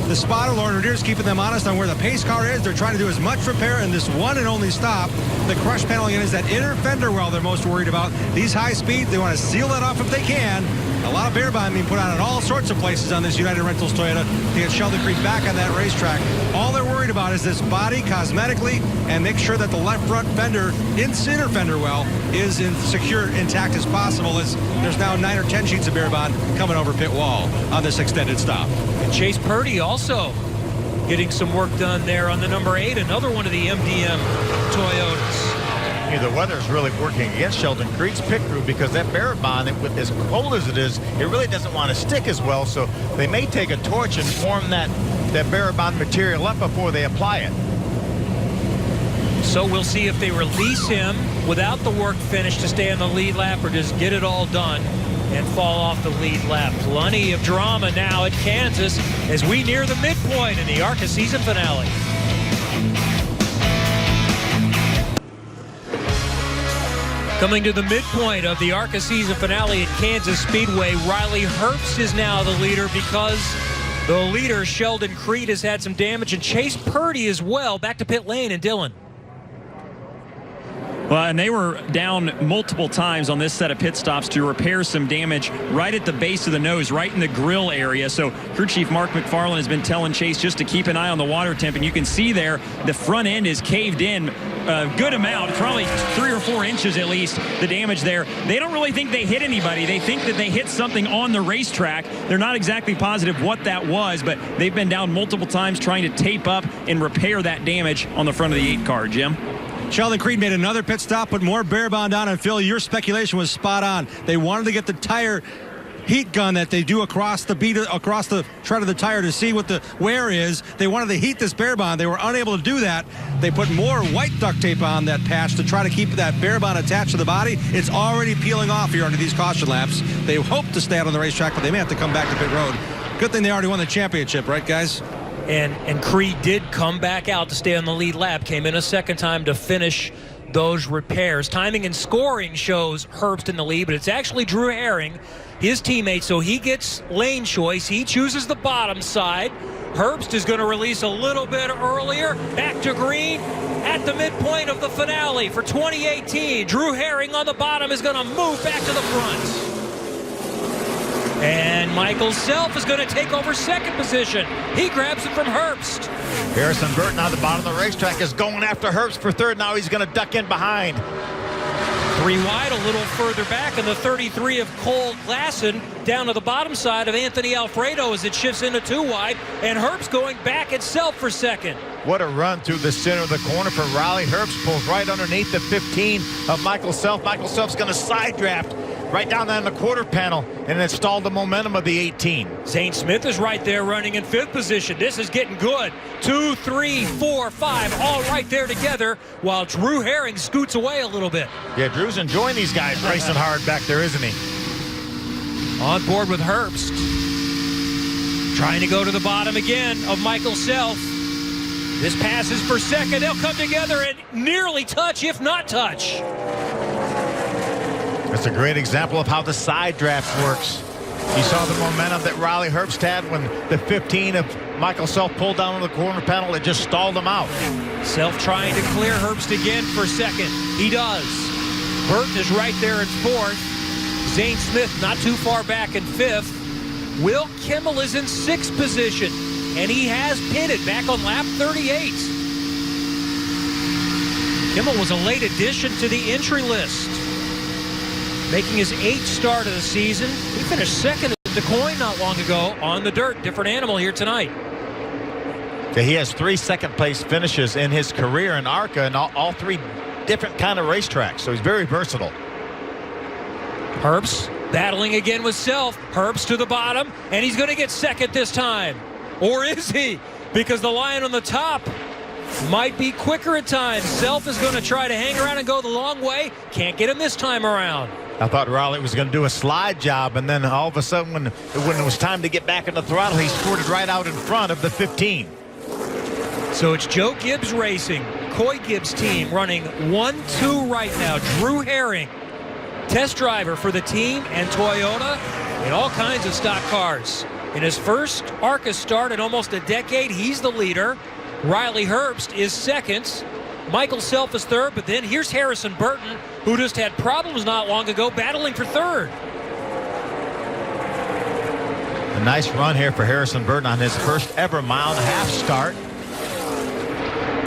The spotter, Lauren Revere, is keeping them honest on where the pace car is. They're trying to do as much repair in this one and only stop. The crush panel again is that inner fender well they're most worried about. These high speeds, they want to seal that off if they can. A lot of bare bond being put on in all sorts of places on this United Rentals Toyota to get Sheldon Creed back on that racetrack. All they're worried about is this body cosmetically and make sure that the left front fender, inner fender well, is secure, intact as possible, as there's now 9 or 10 sheets of bare bond coming over pit wall on this extended stop. And Chase Purdy also getting some work done there on the number 8, another one of the MDM Toyotas. The weather's really working against Sheldon Creed's pit crew because that bare bond, with as cold as it is, it really doesn't want to stick as well. So they may take a torch and form that bare bond material up before they apply it. So we'll see if they release him without the work finished to stay on the lead lap or just get it all done and fall off the lead lap. Plenty of drama now at Kansas as we near the midpoint in the ARCA season finale. Coming to the midpoint of the ARCA season finale at Kansas Speedway, Riley Herbst is now the leader because the leader, Sheldon Creed, has had some damage, and Chase Purdy as well. Back to pit lane, and Dylan. Well, and they were down multiple times on this set of pit stops to repair some damage right at the base of the nose, right in the grill area. So crew chief Mark McFarland has been telling Chase just to keep an eye on the water temp, and you can see there the front end is caved in a good amount, probably 3 or 4 inches at least, the damage there. They don't really think they hit anybody. They think that they hit something on the racetrack. They're not exactly positive what that was, but they've been down multiple times trying to tape up and repair that damage on the front of the 8 car. Jim? Sheldon Creed made another pit stop, put more bare bond on, and Phil, your speculation was spot on. They wanted to get the tire heat gun that they do across the tread of the tire to see what the wear is. They wanted to heat this bare bond. They were unable to do that. They put more white duct tape on that patch to try to keep that bare bond attached to the body. It's already peeling off here under these caution laps. They hope to stay out on the racetrack, but they may have to come back to pit road. Good thing they already won the championship, right, guys? And Creed did come back out to stay on the lead lap, came in a second time to finish those repairs. Timing and scoring shows Herbst in the lead, but it's actually Drew Herring, his teammate, so he gets lane choice. He chooses the bottom side. Herbst is going to release a little bit earlier. Back to green at the midpoint of the finale for 2018. Drew Herring on the bottom is going to move back to the front. And Michael Self is going to take over second position. He grabs it from Herbst. Harrison Burton on the bottom of the racetrack is going after Herbst for third. Now he's going to duck in behind. 3 wide, a little further back, and the 33 of Cole Glasson down to the bottom side of Anthony Alfredo as it shifts into 2 wide, and Herbst going back itself for second. What a run through the center of the corner for Riley Herbst. Pulls right underneath the 15 of Michael Self. Michael Self's going to side draft right down there in the quarter panel and install the momentum of the 18. Zane Smith is right there running in 5th position. This is getting good. 2, 3, 4, 5, all right there together while Drew Herring scoots away a little bit. Yeah, Drew's enjoying these guys racing hard back there, isn't he? On board with Herbst. Trying to go to the bottom again of Michael Self. This passes for second. They'll come together and nearly touch, if not touch. That's a great example of how the side draft works. You saw the momentum that Riley Herbst had when the 15 of Michael Self pulled down on the corner panel. It just stalled him out. Self trying to clear Herbst again for second. He does. Burton is right there in 4th. Zane Smith not too far back in 5th. Will Kimmel is in 6th position, and he has pitted back on lap 38. Kimmel was a late addition to the entry list, making his 8th start of the season. He finished 2nd at DeCoin not long ago on the dirt. Different animal here tonight. He has 3 second-place finishes in his career in ARCA and all 3 different kind of racetracks, so he's very versatile. Herbst battling again with Self. Herbst to the bottom, and he's going to get 2nd this time. Or is he? Because the Lion on the top might be quicker at times. Self is going to try to hang around and go the long way. Can't get him this time around. I thought Riley was going to do a slide job, and then all of a sudden when it was time to get back in the throttle, he squirted right out in front of the 15. So it's Joe Gibbs Racing, Coy Gibbs team, running 1-2 right now. Drew Herring, test driver for the team and Toyota in all kinds of stock cars. In his first ARCA start in almost a decade, he's the leader. Riley Herbst is 2nd. Michael Self is 3rd, but then here's Harrison Burton, who just had problems not long ago, battling for 3rd. A nice run here for Harrison Burton on his first ever mile-and-a-half start.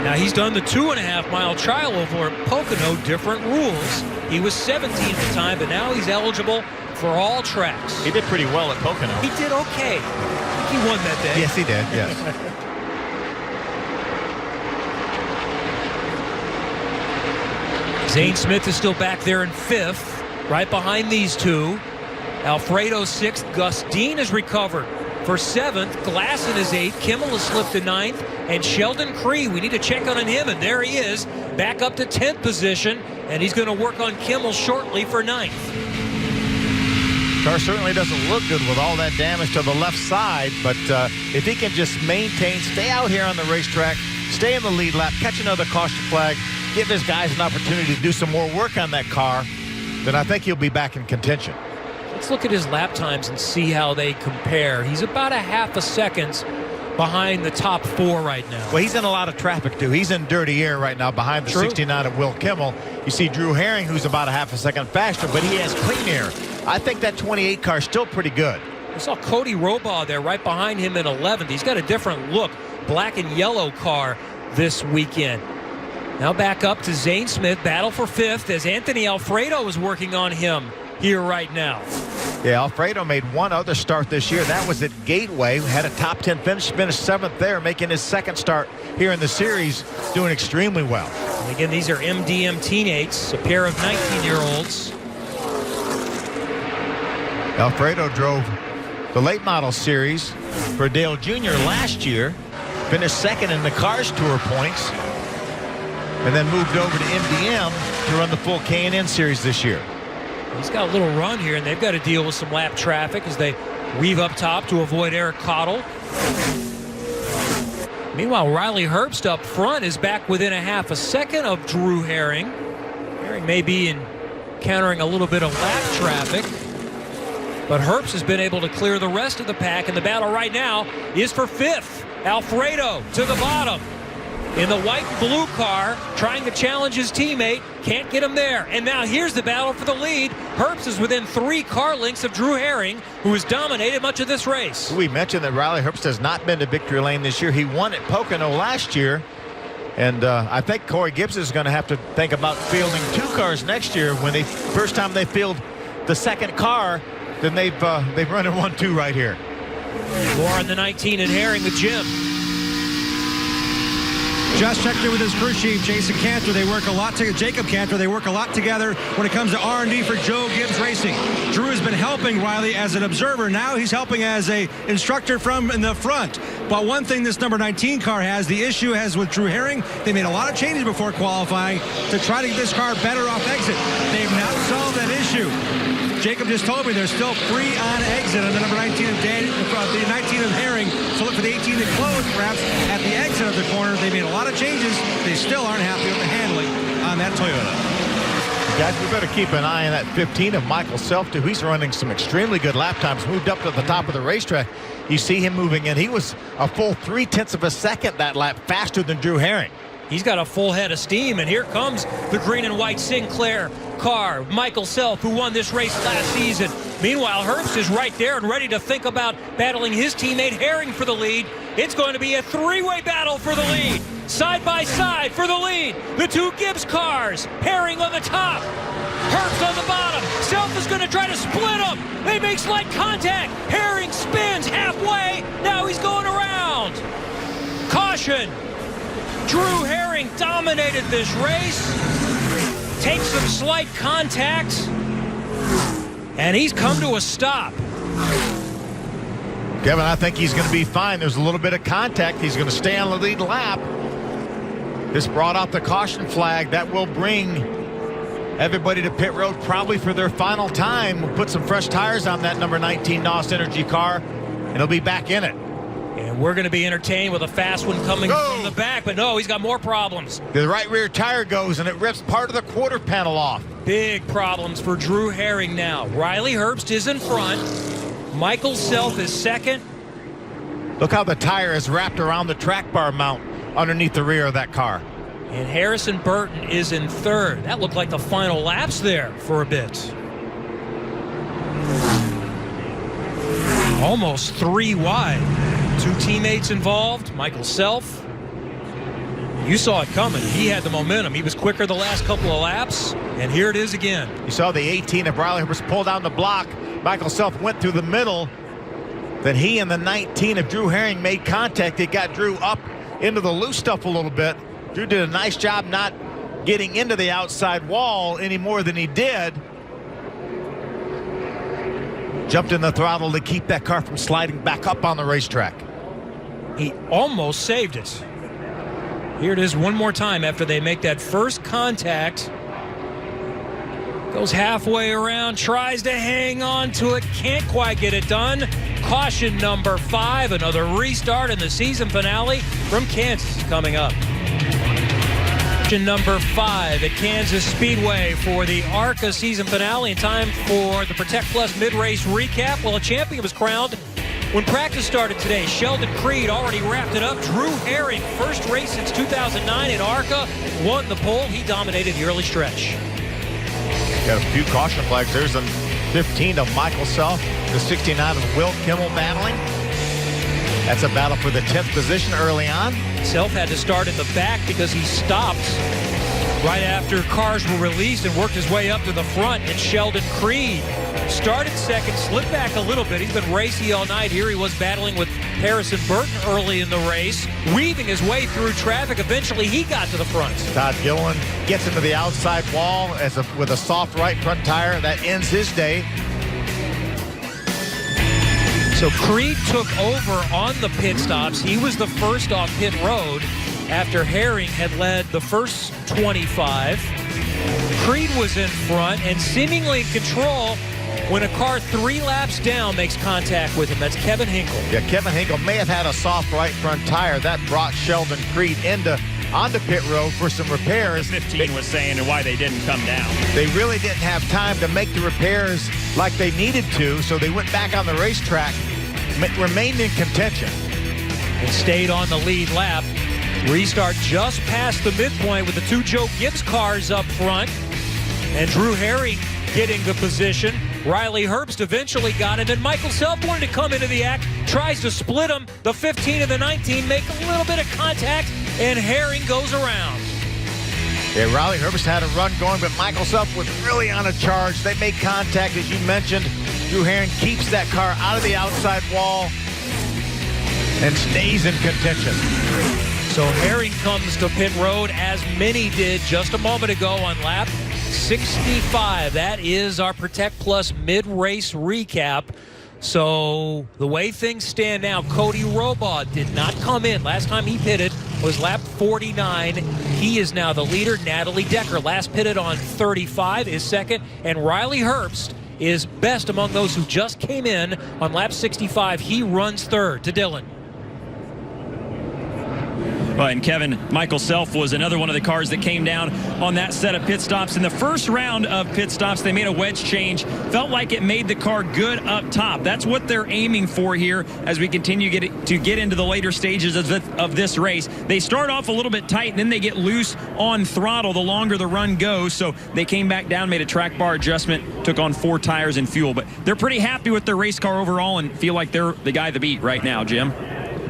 Now he's done the 2.5-mile trial over at Pocono, different rules. He was 17 at the time, but now he's eligible for all tracks. He did pretty well at Pocono. He did okay. I think he won that day. Yes, he did, yes. Zane Smith is still back there in 5th, right behind these two. Alfredo 6th. Gus Dean has recovered for 7th. Glasson is 8th. Kimmel has slipped to 9th. And Sheldon Cree, we need to check on him, and there he is, back up to 10th position, and he's going to work on Kimmel shortly for 9th. Car certainly doesn't look good with all that damage to the left side, but if he can just maintain, stay out here on the racetrack, stay in the lead lap, catch another caution flag, give his guys an opportunity to do some more work on that car, then I think he'll be back in contention. Let's look at his lap times and see how they compare. He's about a half a second behind the top 4 right now. Well, he's in a lot of traffic, too. He's in dirty air right now behind the 69 of Will Kimmel. You see Drew Herring, who's about a half a second faster, but he has clean air. I think that 28 car is still pretty good. We saw Cody Robaugh there right behind him in 11th. He's got a different look, black and yellow car this weekend. Now back up to Zane Smith, battle for 5th as Anthony Alfredo is working on him here right now. Yeah, Alfredo made one other start this year. That was at Gateway. Had a top 10 finish, finished 7th there, making his 2nd start here in the series, doing extremely well. And again, these are MDM teammates, a pair of 19-year-olds. Alfredo drove the late model series for Dale Jr. last year, finished 2nd in the Cars Tour points, and then moved over to MDM to run the full K&N series this year. He's got a little run here, and they've got to deal with some lap traffic as they weave up top to avoid Eric Cottle. Meanwhile, Riley Herbst up front is back within a half a second of Drew Herring. Herring may be encountering a little bit of lap traffic, but Herbst has been able to clear the rest of the pack, and the battle right now is for 5th. Alfredo to the bottom in the white and blue car, trying to challenge his teammate. Can't get him there. And now here's the battle for the lead. Herbst is within 3 car lengths of Drew Herring, who has dominated much of this race. We mentioned that Riley Herbst has not been to victory lane this year. He won at Pocono last year. And I think Coy Gibbs is going to have to think about fielding 2 cars next year. When they first time they field the 2nd car, then they've run in 1-2 right here. More on the 19 and Herring with Jim. Just checked in with his crew chief, Jason Cantor. They work a lot together. Jacob Cantor. They work a lot together when it comes to R&D for Joe Gibbs Racing. Drew has been helping Riley as an observer. Now he's helping as a instructor from in the front. But one thing this number 19 car has, the issue has with Drew Herring, they made a lot of changes before qualifying to try to get this car better off exit. They've not solved that issue. Jacob just told me they're still free on exit on the number 19 of the 19 of Herring. So look for the 18 to close, perhaps at the exit of the corner. They made a lot of changes. They still aren't happy with the handling on that Toyota. Guys, we better keep an eye on that 15 of Michael Self, too. He's running some extremely good lap times. Moved up to the top of the racetrack. You see him moving in. He was a full 0.3 of a second that lap faster than Drew Herring. He's got a full head of steam, and here comes the green and white Sinclair car, Michael Self, who won this race last season. Meanwhile, Herbst is right there and ready to think about battling his teammate Herring for the lead. It's going to be a three-way battle for the lead. Side by side for the lead. The two Gibbs cars. Herring on the top. Herbst on the bottom. Self is going to try to split them. They make slight contact. Herring spins halfway. Now he's going around. Caution. Drew Herring dominated this race. Takes some slight contact. And he's come to a stop. Kevin, I think he's going to be fine. There's a little bit of contact. He's going to stay on the lead lap. This brought out the caution flag. That will bring everybody to pit road probably for their final time. We'll put some fresh tires on that number 19 NOS Energy car, and he'll be back in it. And we're going to be entertained with a fast one coming from the back, but no, he's got more problems. The right rear tire goes, and it rips part of the quarter panel off. Big problems for Drew Herring now. Riley Herbst is in front. Michael Self is second. Look how the tire is wrapped around the track bar mount underneath the rear of that car. And Harrison Burton is in third. That looked like the final laps there for a bit. Almost three wide. Two teammates involved. Michael Self. You saw it coming. He had the momentum. He was quicker the last couple of laps. And here it is again. You saw the 18 of Riley Herbst pull down the block. Michael Self went through the middle. Then he and the 19 of Drew Herring made contact. It got Drew up into the loose stuff a little bit. Drew did a nice job not getting into the outside wall any more than he did. Jumped in the throttle to keep that car from sliding back up on the racetrack. He almost saved it. Here it is one more time after they make that first contact. Goes halfway around, tries to hang on to it, can't quite get it done. Caution number 5, another restart in the season finale from Kansas is coming up. Caution number 5 at Kansas Speedway for the ARCA season finale in time for the Protect Plus mid-race recap. Well, a champion was crowned when practice started today. Sheldon Creed already wrapped it up. Drew Herring, first race since 2009 at ARCA, won the pole. He dominated the early stretch. Got a few caution flags. There's a 15 of Michael Self, the 69 of Will Kimmel battling. That's a battle for the 10th position early on. Self had to start in the back because he stopped right after cars were released and worked his way up to the front. And Sheldon Creed started second, slipped back a little bit. He's been racy all night. Here he was battling with Harrison Burton early in the race, weaving his way through traffic. Eventually, he got to the front. Todd Gilliland gets into the outside wall with a soft right front tire. That ends his day. So Creed took over on the pit stops. He was the first off pit road after Herring had led the first 25. Creed was in front and seemingly in control when a car 3 laps down makes contact with him. That's Kevin Hinkle. Yeah, Kevin Hinkle may have had a soft right front tire. That brought Sheldon Creed onto pit road for some repairs. 15 was saying and why they didn't come down. They really didn't have time to make the repairs like they needed to, so they went back on the racetrack, remained in contention. And stayed on the lead lap. Restart just past the midpoint with the 2 Joe Gibbs cars up front. And Drew Herring getting the position. Riley Herbst eventually got it, and Michael Self wanted to come into the act, tries to split them. The 15 and the 19 make a little bit of contact, and Herring goes around. Yeah, Riley Herbst had a run going, but Michael Self was really on a charge. They make contact, as you mentioned. Drew Herring keeps that car out of the outside wall and stays in contention. So Herring comes to pit road, as many did just a moment ago on lap 65. That is our Protect Plus mid-race recap. So the way things stand now, Cody Robaugh did not come in. Last time he pitted was lap 49. He is now the leader. Natalie Decker, last pitted on 35, is second. And Riley Herbst is best among those who just came in on lap 65. He runs third to Dylan. And Kevin, Michael Self was another one of the cars that came down on that set of pit stops. In the first round of pit stops, they made a wedge change. Felt like it made the car good up top. That's what they're aiming for here as we continue to get into the later stages of this race. They start off a little bit tight, and then they get loose on throttle the longer the run goes. So they came back down, made a track bar adjustment, took on 4 tires and fuel. But they're pretty happy with their race car overall and feel like they're the guy to beat right now, Jim.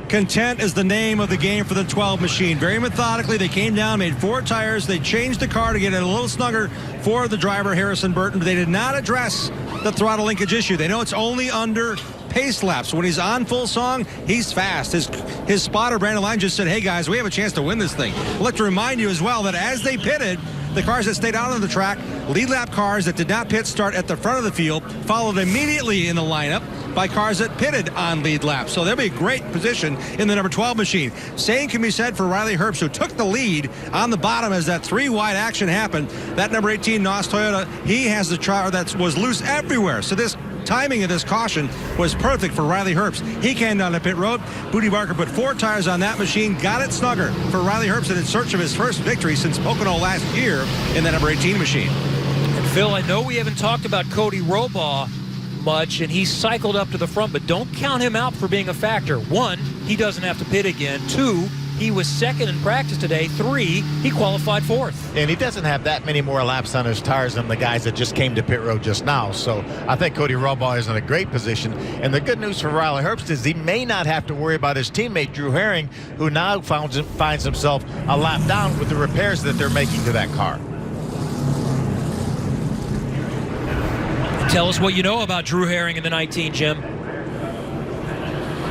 Content is the name of the game for the 12 machine. Very methodically, they came down, made 4 tires. They changed the car to get it a little snugger for the driver, Harrison Burton, but they did not address the throttle linkage issue. They know it's only under pace laps. When he's on full song, he's fast. His spotter, Brandon Line, just said, hey, guys, we have a chance to win this thing. I'd like to remind you as well that as they pitted, the cars that stayed out on the track, lead lap cars that did not pit start at the front of the field, followed immediately in the lineup by cars that pitted on lead laps. So they'll be a great position in the number 12 machine. Same can be said for Riley Herbst, who took the lead on the bottom as that 3-wide action happened. That number 18 NOS Toyota, he has the car that was loose everywhere. So this timing of this caution was perfect for Riley Herbst. He came down the pit road. Booty Barker put 4 tires on that machine, got it snugger for Riley Herbst in search of his first victory since Pocono last year in the number 18 machine. And Phil, I know we haven't talked about Cody Robaugh much, and he's cycled up to the front, but don't count him out for being a factor. 1, he doesn't have to pit again. 2, he was second in practice today. 3, he qualified 4th. And he doesn't have that many more laps on his tires than the guys that just came to pit road just now. So I think Cody Robaugh is in a great position. And the good news for Riley Herbst is he may not have to worry about his teammate Drew Herring, who now finds himself a lap down with the repairs that they're making to that car. Tell us what you know about Drew Herring in the 19, Jim.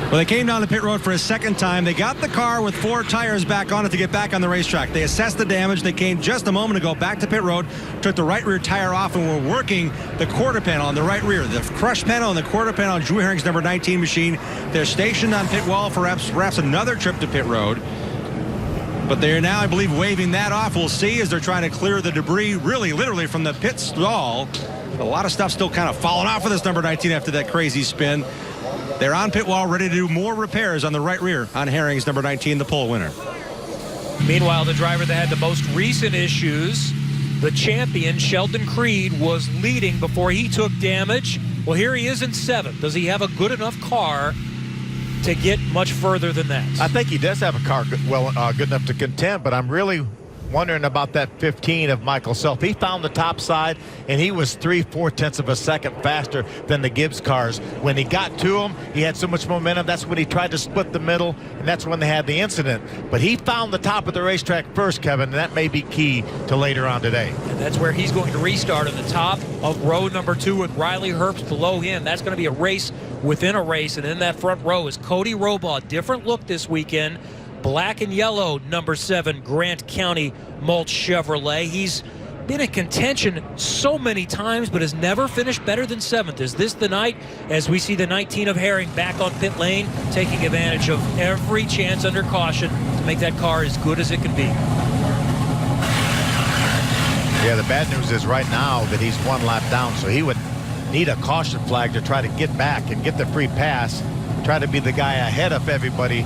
Well, they came down the pit road for a second time. They got the car with 4 tires back on it to get back on the racetrack. They assessed the damage. They came just a moment ago back to pit road, took the right rear tire off, and were working the quarter panel on the right rear. The crush panel and the quarter panel on Drew Herring's number 19 machine. They're stationed on pit wall for perhaps another trip to pit road. But they are now, I believe, waving that off. We'll see as they're trying to clear the debris, really, literally, from the pit stall. A lot of stuff still kind of falling off of this number 19 after that crazy spin. They're on pit wall, ready to do more repairs on the right rear on Herring's number 19, the pole winner. Meanwhile, the driver that had the most recent issues, the champion, Sheldon Creed, was leading before he took damage. Well, here he is in 7th. Does he have a good enough car to get much further than that? I think he does have a car good enough to contend, but I'm really wondering about that 15 of Michael Self. He found the top side, and he was 3/4 of a second faster than the Gibbs cars. When he got to him, he had so much momentum. That's when he tried to split the middle, and that's when they had the incident. But he found the top of the racetrack first, Kevin, and that may be key to later on today. And that's where he's going to restart on the top of row number 2 with Riley Herbst below him. That's going to be a race within a race, and in that front row is Cody Robaugh. Different look this weekend. Black and yellow, number 7, Grant County Mulch Chevrolet. He's been in contention so many times, but has never finished better than 7th. Is this the night as we see the 19 of Herring back on pit lane, taking advantage of every chance under caution to make that car as good as it can be? Yeah, the bad news is right now that he's 1 lap down, so he would need a caution flag to try to get back and get the free pass, try to be the guy ahead of everybody,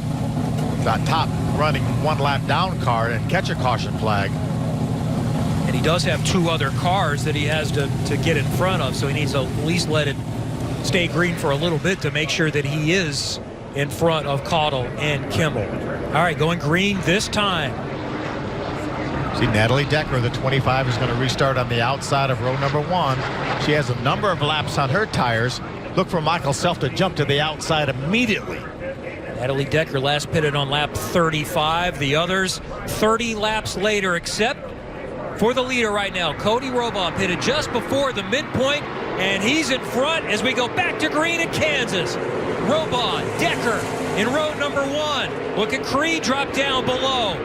the top running 1 lap down car, and catch a caution flag. And he does have 2 other cars that he has to get in front of, so he needs to at least let it stay green for a little bit to make sure that he is in front of Caudle and Kimmel. All right, going green this time. See, Natalie Decker, the 25, is going to restart on the outside of row number 1. She has a number of laps on her tires. Look for Michael Self to jump to the outside immediately. Natalie Decker last pitted on lap 35. The others 30 laps later, except for the leader right now. Cody Robaugh pitted just before the midpoint, and he's in front as we go back to green in Kansas. Robaugh, Decker in row number 1. Look at Creed drop down below.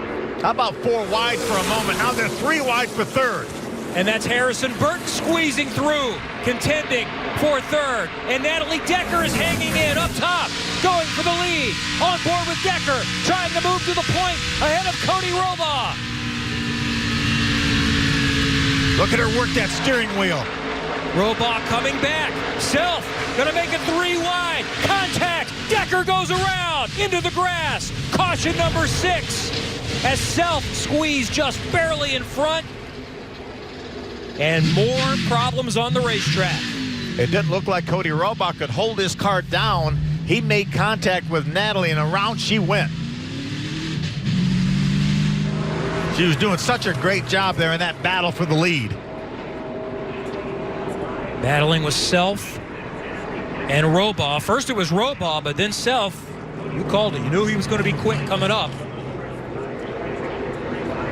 How about 4 wide for a moment? Now they're 3 wide for 3rd. And that's Harrison Burton squeezing through, contending for 3rd. And Natalie Decker is hanging in up top, going for the lead. On board with Decker, trying to move to the point ahead of Cody Robaugh. Look at her work that steering wheel. Robaugh coming back. Self gonna make it 3 wide. Contact. Decker goes around into the grass. Caution number 6. as Self squeezed just barely in front. And more problems on the racetrack. It didn't look like Cody Rohrbach could hold his car down. He made contact with Natalie, and around she went. She was doing such a great job there in that battle for the lead. Battling with Self and Rohrbach. First it was Rohrbach, but then Self. You called it. You knew he was going to be quick coming up.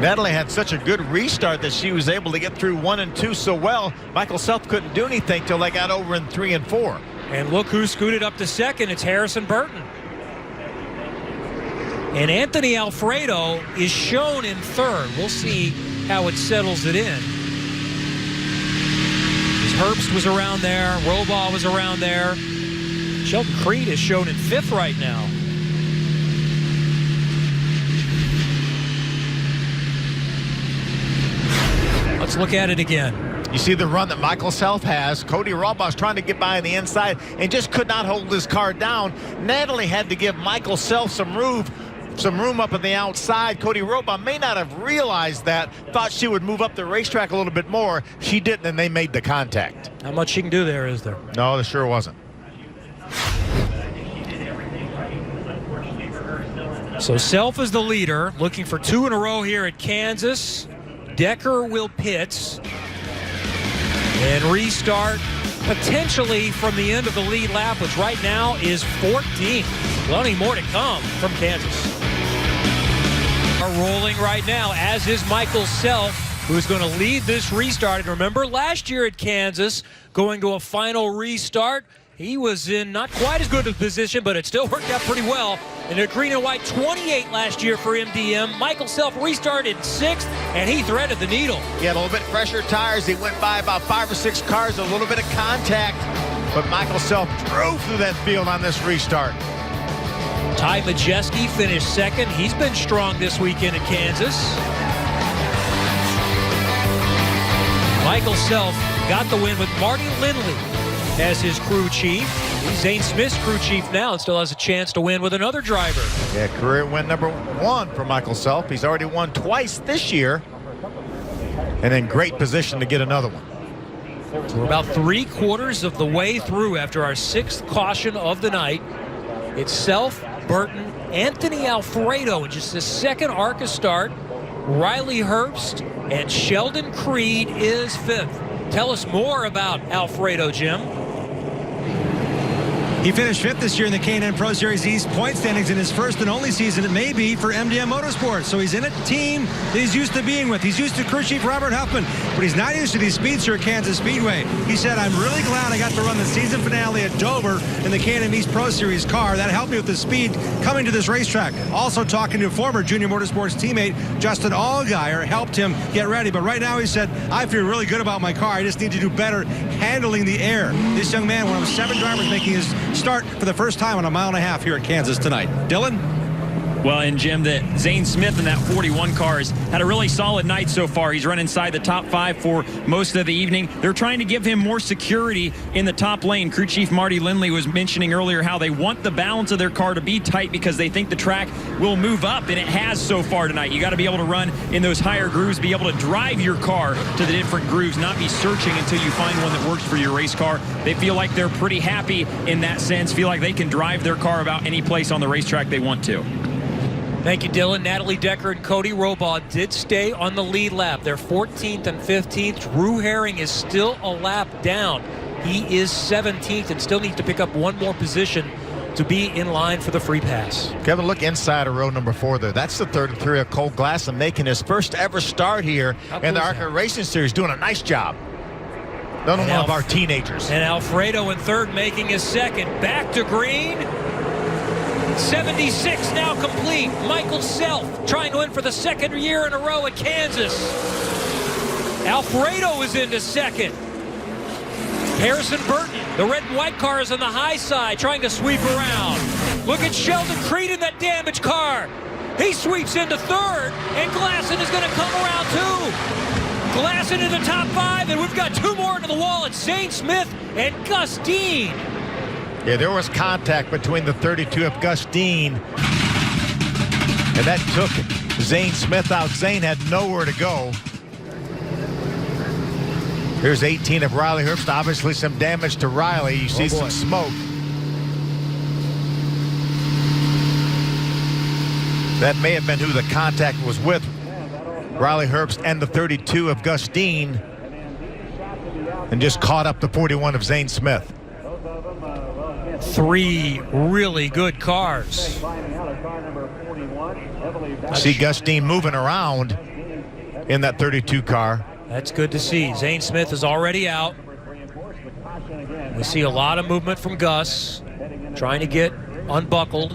Natalie had such a good restart that she was able to get through 1 and 2 so well. Michael Self couldn't do anything till they got over in 3 and 4. And look who scooted up to second. It's Harrison Burton. And Anthony Alfredo is shown in third. We'll see how it settles it in. Herbst was around there. Rohrbach was around there. Sheldon Creed is shown in fifth right now. Let's look at it again. You see the run that Michael Self has. Cody Rohrbach's trying to get by on the inside and just could not hold his car down. Natalie had to give Michael Self some room up on the outside. Cody Rohrbach may not have realized that, thought she would move up the racetrack a little bit more. She didn't, and they made the contact. How much she can do there, is there? No, there sure wasn't. So Self is the leader, looking for 2 in a row here at Kansas. Decker will pit and restart potentially from the end of the lead lap, which right now is 14. Plenty more to come from Kansas. Are rolling right now, as is Michael Self, who's going to lead this restart. And remember, last year at Kansas, going to a final restart, he was in not quite as good a position, but it still worked out pretty well. In a green and white 28 last year for MDM. Michael Self restarted 6th, and he threaded the needle. He had a little bit fresher tires. He went by about 5 or 6 cars, a little bit of contact. But Michael Self drove through that field on this restart. Ty Majeski finished 2nd. He's been strong this weekend at Kansas. Michael Self got the win with Marty Lindley as his crew chief. He's Zane Smith's crew chief now and still has a chance to win with another driver. Yeah, career win number 1 for Michael Self. He's already won twice this year and in great position to get another one. So we're about 3/4 of the way through after our 6th caution of the night. It's Self, Burton, Anthony Alfredo in just the 2nd ARCA start. Riley Herbst and Sheldon Creed is 5th. Tell us more about Alfredo, Jim. He finished 5th this year in the K&N Pro Series East point standings in his first and only season, it may be, for MDM Motorsports. So he's in a team that he's used to being with. He's used to crew chief Robert Huffman, but he's not used to these speeds here at Kansas Speedway. He said, I'm really glad I got to run the season finale at Dover in the K&N East Pro Series car. That helped me with the speed coming to this racetrack. Also talking to former Junior Motorsports teammate Justin Allgaier helped him get ready. But right now he said, I feel really good about my car. I just need to do better handling the air. This young man, one of 7 drivers making his start for the first time on a 1.5 miles here at Kansas tonight. Dylan? Well, and Jim, that Zane Smith in that 41 car has had a really solid night so far. He's run inside the top 5 for most of the evening. They're trying to give him more security in the top lane. Crew Chief Marty Lindley was mentioning earlier how they want the balance of their car to be tight because they think the track will move up, and it has so far tonight. You got to be able to run in those higher grooves, be able to drive your car to the different grooves, not be searching until you find one that works for your race car. They feel like they're pretty happy in that sense, feel like they can drive their car about any place on the racetrack they want to. Thank you, Dylan. Natalie Decker and Cody Rohrbach did stay on the lead lap. They're 14th and 15th. Drew Herring is still a lap down. He is 17th and still needs to pick up one more position to be in line for the free pass. Kevin, look inside of row number 4 there. That's the 33 of Cole Glassman making his first ever start here in the ARCA Racing Series, doing a nice job. Another one of our teenagers. And Alfredo in 3rd making his 2nd. Back to green. 76 now complete. Michael Self trying to win for the 2nd year in a row at Kansas. Alfredo is into 2nd. Harrison Burton, the red and white car, is on the high side trying to sweep around. Look at Sheldon Creed in that damaged car. He sweeps into 3rd, and Glasson is going to come around too. Glasson in the top 5, and we've got 2 more into the wall. It's Zane Smith and Gus Dean. Yeah, there was contact between the 32 of Gus Dean, and that took Zane Smith out. Zane had nowhere to go. Here's 18 of Riley Herbst. Obviously some damage to Riley. You see some smoke. That may have been who the contact was with. Riley Herbst and the 32 of Gus Dean, and just caught up the 41 of Zane Smith. 3 really good cars. See Gus Dean moving around in that 32 car. That's good to see. Zane Smith is already out. We see a lot of movement from Gus, trying to get unbuckled.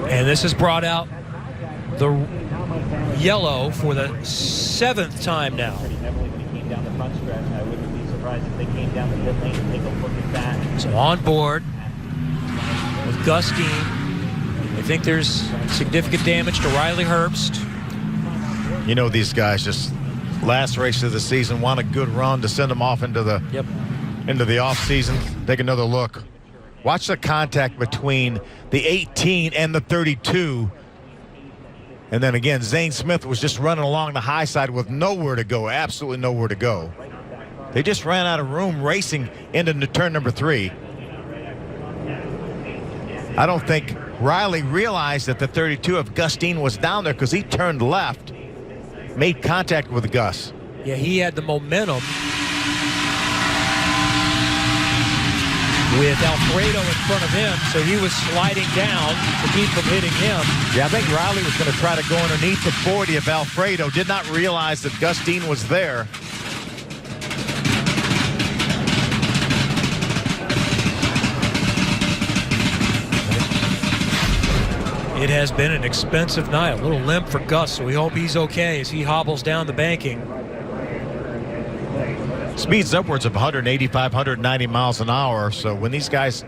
And this has brought out the yellow for the 7th time now. So on board with Gus Dean. I think there's significant damage to Riley Herbst. You know, these guys just last race of the season want a good run to send them off into the off season. Take another look. Watch the contact between the 18 and the 32. And then again, Zane Smith was just running along the high side with nowhere to go, absolutely nowhere to go. They just ran out of room racing into turn number 3. I don't think Riley realized that the 32 of Gus Dean was down there because he turned left, made contact with Gus. Yeah, he had the momentum with Alfredo in front of him, so he was sliding down to keep from hitting him. Yeah, I think Riley was going to try to go underneath the 40 of Alfredo. Did not realize that Gus Dean was there. It has been an expensive night. A little limp for Gus, so we hope he's okay as he hobbles down the banking. Speeds upwards of 185, 190 miles an hour. So when these guys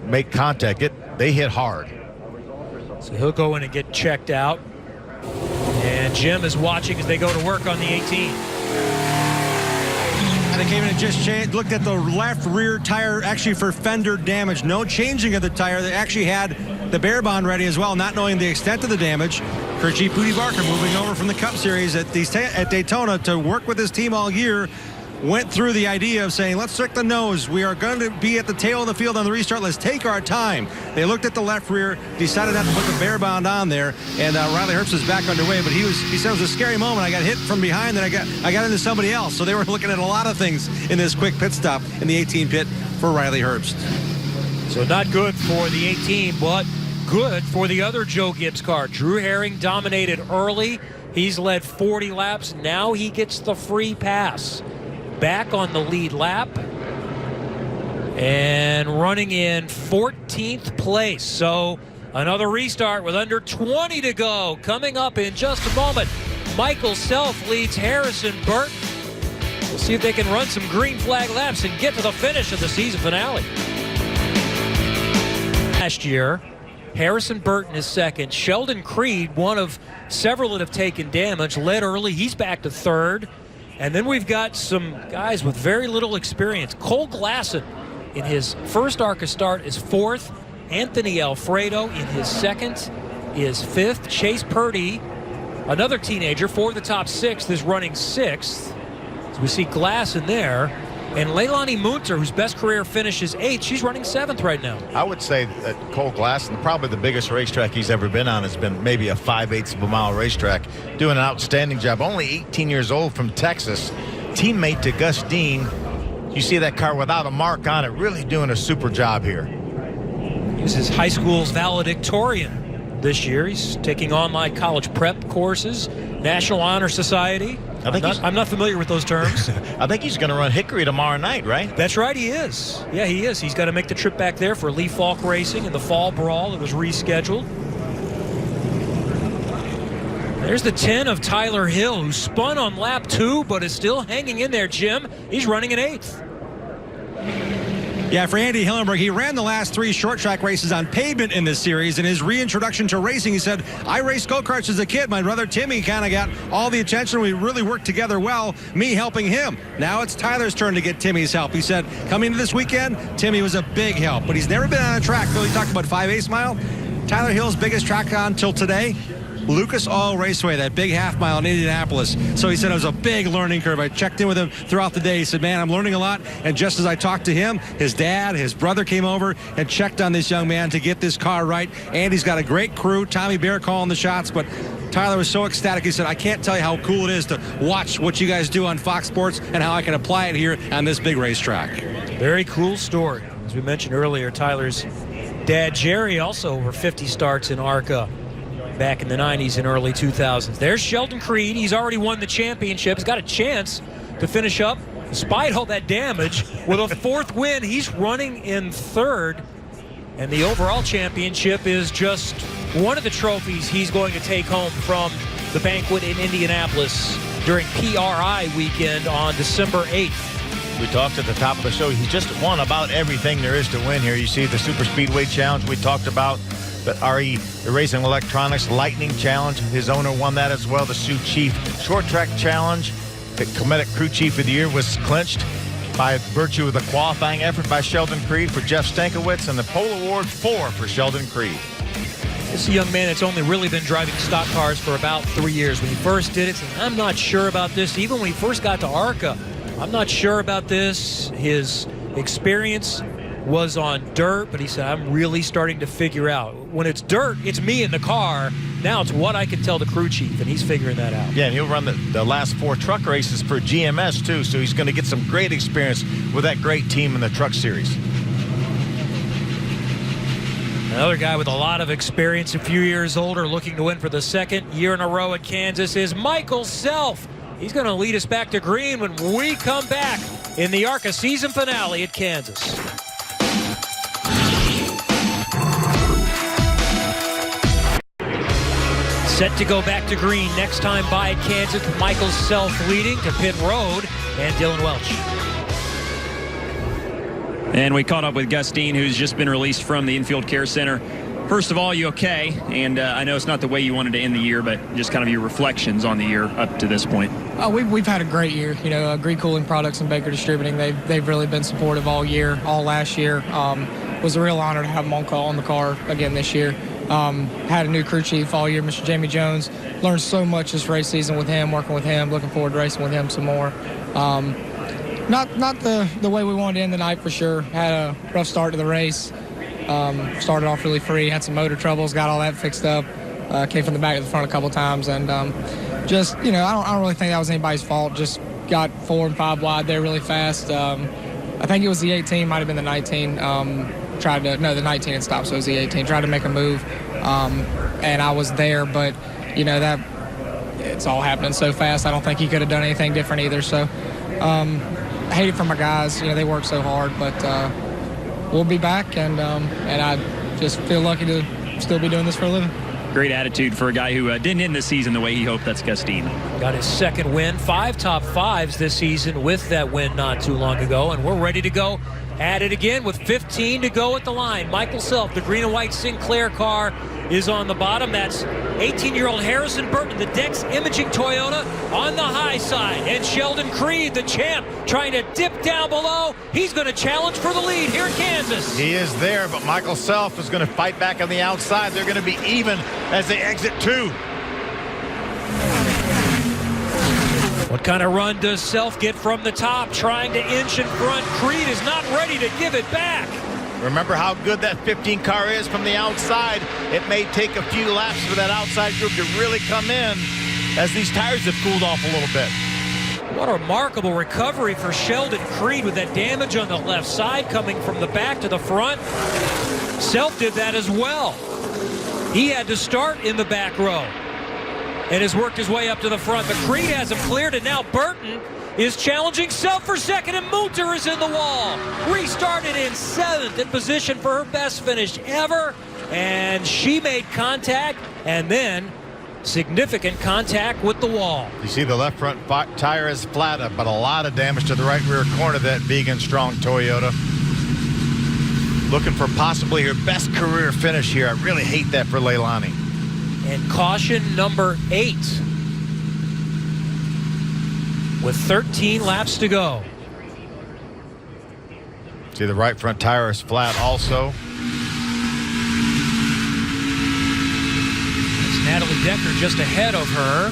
make contact, they hit hard. So he'll go in and get checked out. And Jim is watching as they go to work on the 18. They came in and just changed, looked at the left rear tire actually for fender damage. No changing of the tire. They actually had the bare bond ready as well, not knowing the extent of the damage. For G. Pooty Barker moving over from the Cup Series at Daytona to work with his team all year. Went through the idea of saying, let's check the nose. We are going to be at the tail of the field on the restart. Let's take our time. They looked at the left rear, decided not to put the bare bond on there, and Riley Herbst is back underway. But he said it was a scary moment. I got hit from behind, and I got into somebody else. So they were looking at a lot of things in this quick pit stop in the 18 pit for Riley Herbst. So not good for the 18, but good for the other Joe Gibbs car. Drew Herring dominated early. He's led 40 laps. Now he gets the free pass. Back on the lead lap and running in 14th place. So another restart with under 20 to go. Coming up in just a moment, Michael Self leads Harrison Burton. We'll see if they can run some green flag laps and get to the finish of the season finale. Last year, Harrison Burton is second. Sheldon Creed, one of several that have taken damage, led early. He's back to third. And then we've got some guys with very little experience. Cole Glasson in his first ARCA start is fourth. Anthony Alfredo in his second is fifth. Chase Purdy, another teenager, for the top 6, is running 6th. So we see Glasson there. And Leilani Munter, whose best career finish is 8th, she's running 7th right now. I would say that Cole Glasson, probably the biggest racetrack he's ever been on, has been maybe a 5/8 of a mile racetrack. Doing an outstanding job. Only 18 years old from Texas. Teammate to Gus Dean. You see that car without a mark on it. Really doing a super job here. He's his high school's valedictorian this year. He's taking online college prep courses, National Honor Society. I'm not familiar with those terms. I think he's going to run Hickory tomorrow night, right? That's right, he is. Yeah, he is. He's got to make the trip back there for Lee Falk Racing in the fall brawl that was rescheduled. There's the 10 of Tyler Hill, who spun on lap 2, but is still hanging in there, Jim. He's running in 8th. Yeah, for Andy Hillenberg, he ran the last 3 short track races on pavement in this series. In his reintroduction to racing, he said, I raced go-karts as a kid. My brother Timmy kind of got all the attention. We really worked together well, me helping him. Now it's Tyler's turn to get Timmy's help. He said, coming into this weekend, Timmy was a big help, but he's never been on a track. Though he talked about 5/8 mile. Tyler Hill's biggest track on till today, Lucas Oil Raceway, that big half mile in Indianapolis. So he said it was a big learning curve. I checked in with him throughout the day. He said, man, I'm learning a lot. And just as I talked to him, his dad, his brother came over and checked on this young man to get this car right. Andy's got a great crew. Tommy Bear calling the shots, but Tyler was so ecstatic. He said, I can't tell you how cool it is to watch what you guys do on Fox Sports and how I can apply it here on this big racetrack. Very cool story. As we mentioned earlier, Tyler's dad, Jerry, also over 50 starts in ARCA back in the 90s and early 2000s. There's Sheldon Creed. He's already won the championship. He's got a chance to finish up, despite all that damage, with a 4th win. He's running in 3rd, and the overall championship is just one of the trophies he's going to take home from the banquet in Indianapolis during PRI weekend on December 8th. We talked at the top of the show. He's just won about everything there is to win here. You see the Super Speedway Challenge we talked about. The RE Racing Electronics Lightning Challenge, his owner won that as well. The Sioux Chief Short Track Challenge, the Cometic Crew Chief of the Year was clinched by virtue of the qualifying effort by Sheldon Creed for Jeff Stankiewicz, and the Pole Award 4 for Sheldon Creed. This is a young man that's only really been driving stock cars for about 3 years. When he first did it, he said, I'm not sure about this. Even when he first got to ARCA, I'm not sure about this. His experience was on dirt, but he said, I'm really starting to figure out. When it's dirt, it's me in the car. Now it's what I can tell the crew chief, and he's figuring that out. Yeah, and he'll run the last 4 truck races for GMS, too, so he's going to get some great experience with that great team in the truck series. Another guy with a lot of experience, a few years older, looking to win for the 2nd year in a row at Kansas is Michael Self. He's going to lead us back to green when we come back in the ARCA season finale at Kansas. Set to go back to green next time by at Kansas with Michael Self leading to pit road and Dylan Welch. And we caught up with Gus Dean, who's just been released from the Infield Care Center. First of all, you okay? And I know it's not the way you wanted to end the year, but just kind of your reflections on the year up to this point. We've had a great year. You know, Green Cooling Products and Baker Distributing, they've really been supportive all year, all last year. It was a real honor to have them on the car again this year. Had a new crew chief all year, Mr. Jamie Jones. Learned so much this race season with him, working with him. Looking forward to racing with him some more. Not the way we wanted to end the night for sure. Had a rough start to the race. Started off really free, had some motor troubles, got all that fixed up. Came from the back to the front a couple times, and just, you know, I don't really think that was anybody's fault. Just got 4 and 5 wide there really fast. I think it was the 18, might have been the 19. The 19 had stopped, so it was the 18. Tried to make a move, and I was there, but you know that it's all happening so fast. I don't think he could have done anything different either. So, I hate it for my guys. You know, they work so hard, but we'll be back, and I just feel lucky to still be doing this for a living. Great attitude for a guy who didn't end the season the way he hoped. That's Gus Dean. Got his 2nd win, 5 top 5s this season with that win not too long ago, and we're ready to go at it again with 15 to go at the line. Michael Self, the green and white Sinclair car, is on the bottom. That's 18-year-old Harrison Burton, the Dex Imaging Toyota, on the high side. And Sheldon Creed, the champ, trying to dip down below. He's going to challenge for the lead here in Kansas. He is there, but Michael Self is going to fight back on the outside. They're going to be even as they exit 2. What kind of run does Self get from the top, trying to inch in front? Creed is not ready to give it back. Remember how good that 15 car is from the outside. It may take a few laps for that outside group to really come in as these tires have cooled off a little bit. What a remarkable recovery for Sheldon Creed with that damage on the left side coming from the back to the front. Self did that as well. He had to start in the back row and has worked his way up to the front. But Creed has him cleared, and now Burton is challenging Self for 2nd, and Munter is in the wall. Restarted in 7th in position for her best finish ever, and she made contact, and then significant contact with the wall. You see the left front tire is flat, but a lot of damage to the right rear corner of that big and strong Toyota. looking for possibly her best career finish here. I really hate that for Leilani. And caution number 8 with 13 laps to go. See, the right front tire is flat also. It's Natalie Decker just ahead of her.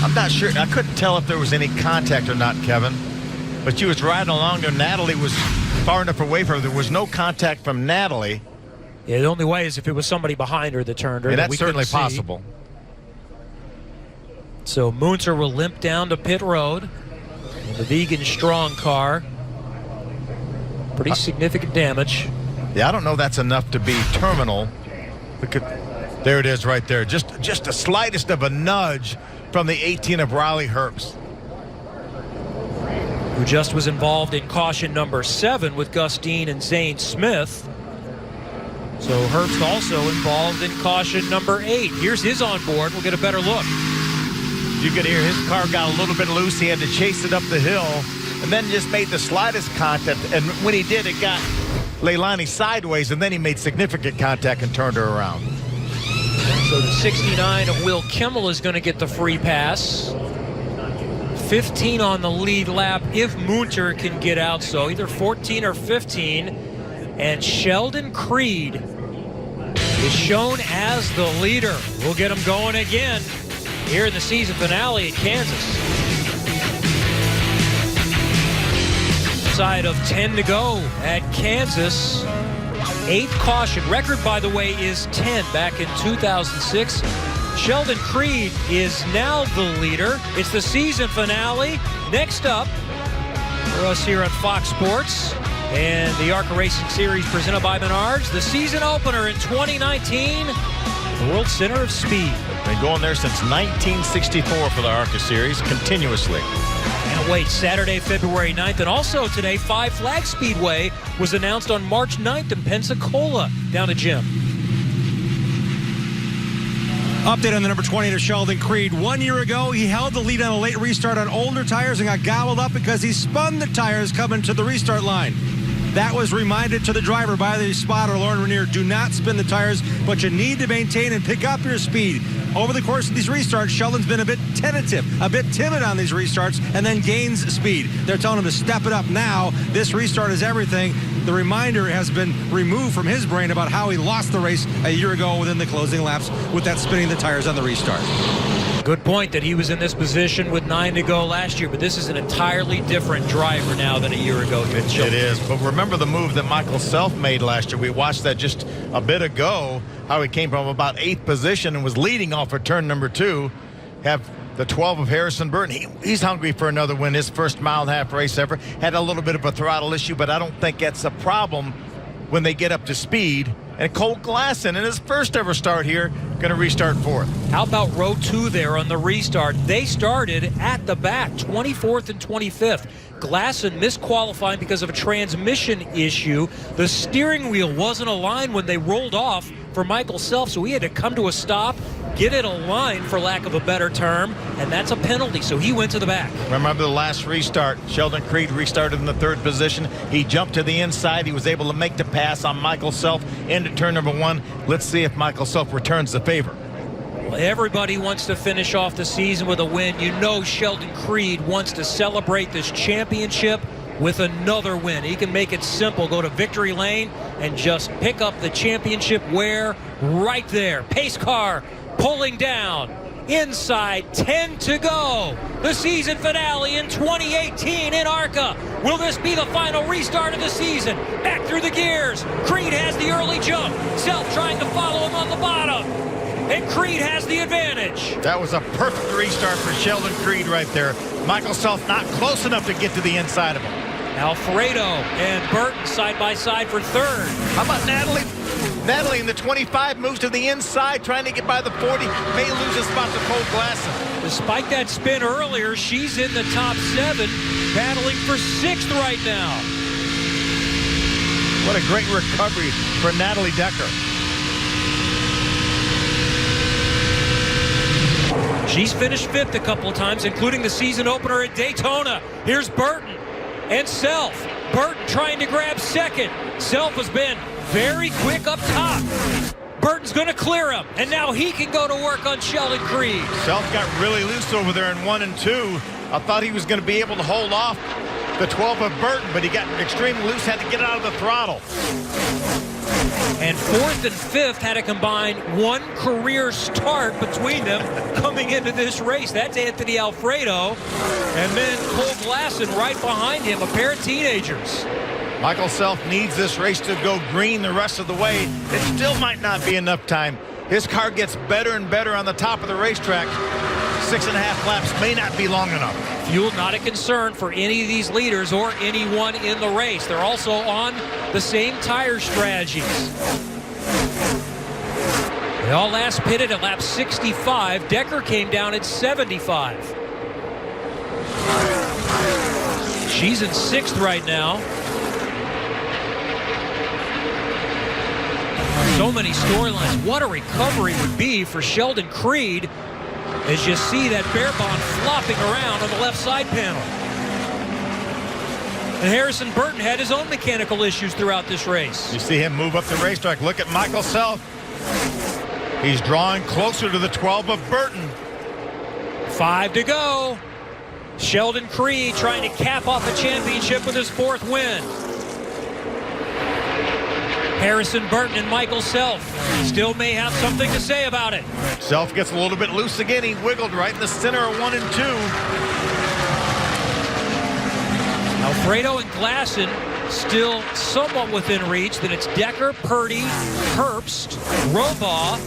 I'm not sure. I couldn't tell if there was any contact or not, Kevin. But she was riding along there. Natalie was far enough away from her. There was no contact from Natalie. Yeah, the only way is if it was somebody behind her that turned her. And that that's we certainly couldn't see. possible. So Munzer will limp down to pit road in the Vegan Strong car. Pretty significant damage. Yeah, I don't know that's enough to be terminal. There it is right there. Just the slightest of a nudge from the 18 of Riley Herbst, who just was involved in caution number 7 with Gus Dean and Zane Smith. So Herbst also involved in caution number 8. Here's his on board. We'll get a better look. You could hear his car got a little bit loose. He had to chase it up the hill and then just made the slightest contact. And when he did, it got Leilani sideways, and then he made significant contact and turned her around. So the 69 of Will Kimmel is going to get the free pass. 15 on the lead lap if Munter can get out. So either 14 or 15. And Sheldon Creed is shown as the leader. We'll get him going again here in the season finale at Kansas. Side of 10 to go at Kansas. 8th caution. Record, by the way, is 10 back in 2006. Sheldon Creed is now the leader. It's the season finale. Next up for us here on Fox Sports and the ARCA Racing Series presented by Menards, the season opener in 2019, the World Center of Speed. Been going there since 1964 for the ARCA Series, continuously. Can't wait. Saturday, February 9th. And also today, Five Flag Speedway was announced on March 9th in Pensacola. Down to Jim. Update on the number 20 to Sheldon Creed. 1 year ago, he held the lead on a late restart on older tires and got gobbled up because he spun the tires coming to the restart line. That was reminded to the driver by the spotter, Lauren Renier. Do not spin the tires, but you need to maintain and pick up your speed. Over the course of these restarts, Sheldon's been a bit tentative, a bit timid on these restarts, and then gains speed. They're telling him to step it up now. This restart is everything. The reminder has been removed from his brain about how he lost the race a year ago within the closing laps with that spinning the tires on the restart. Good point that he was in this position with 9 to go last year, but this is an entirely different driver now than a year ago. It is, but remember the move that Michael Self made last year. We watched that just a bit ago, how he came from about 8th position and was leading off of turn number 2. Have the 12 of Harrison Burton. He's hungry for another win. His first mile-and-a-half race ever. Had a little bit of a throttle issue, but I don't think that's a problem when they get up to speed. And Cole Glasson, in his first ever start here, going to restart 4th. How about row 2 there on the restart? They started at the back, 24th and 25th. Glasson misqualifying because of a transmission issue. The steering wheel wasn't aligned when they rolled off for Michael Self, so he had to come to a stop, get it aligned, for lack of a better term, and that's a penalty, so he went to the back. Remember the last restart, Sheldon Creed restarted in the 3rd position. He jumped to the inside. He was able to make the pass on Michael Self into turn number 1. Let's see if Michael Self returns the favor. Well, everybody wants to finish off the season with a win. You know Sheldon Creed wants to celebrate this championship with another win. He can make it simple. Go to victory lane and just pick up the championship where? Right there. Pace car pulling down. Inside 10 to go. The season finale in 2018 in ARCA. Will this be the final restart of the season? Back through the gears. Creed has the early jump. Self trying to follow him on the bottom. And Creed has the advantage. That was a perfect restart for Sheldon Creed right there. Michael Self not close enough to get to the inside of him. Alfredo and Burton side by side for 3rd. How about Natalie? Natalie in the 25 moves to the inside, trying to get by the 40. May lose a spot to Cole Glasson. Despite that spin earlier, she's in the top 7, battling for 6th right now. What a great recovery for Natalie Decker. She's finished 5th a couple of times, including the season opener at Daytona. Here's Burton and Self. Burton trying to grab 2nd. Self has been very quick up top. Burton's going to clear him, and now he can go to work on Sheldon Creed. Self got really loose over there in 1 and 2. I thought he was going to be able to hold off the 12 of Burton, but he got extremely loose, had to get out of the throttle. And 4th and 5th had a combined 1 career start between them coming into this race. That's Anthony Alfredo. And then Cole Glasson right behind him, a pair of teenagers. Michael Self needs this race to go green the rest of the way. It still might not be enough time. His car gets better and better on the top of the racetrack. 6.5 laps may not be long enough. Fuel not a concern for any of these leaders or anyone in the race. They're also on the same tire strategies. They all last pitted at lap 65. Decker came down at 75. She's in 6th right now. So many storylines. What a recovery would be for Sheldon Creed as you see that bear bond flopping around on the left side panel. And Harrison Burton had his own mechanical issues throughout this race. You see him move up the racetrack. Look at Michael Self. He's drawing closer to the 12 of Burton. 5 to go. Sheldon Creed trying to cap off the championship with his 4th win. Harrison Burton and Michael Self still may have something to say about it. Self gets a little bit loose again. He wiggled right in the center of 1 and 2. Alfredo and Glasson still somewhat within reach. Then it's Decker, Purdy, Herbst, Robaugh,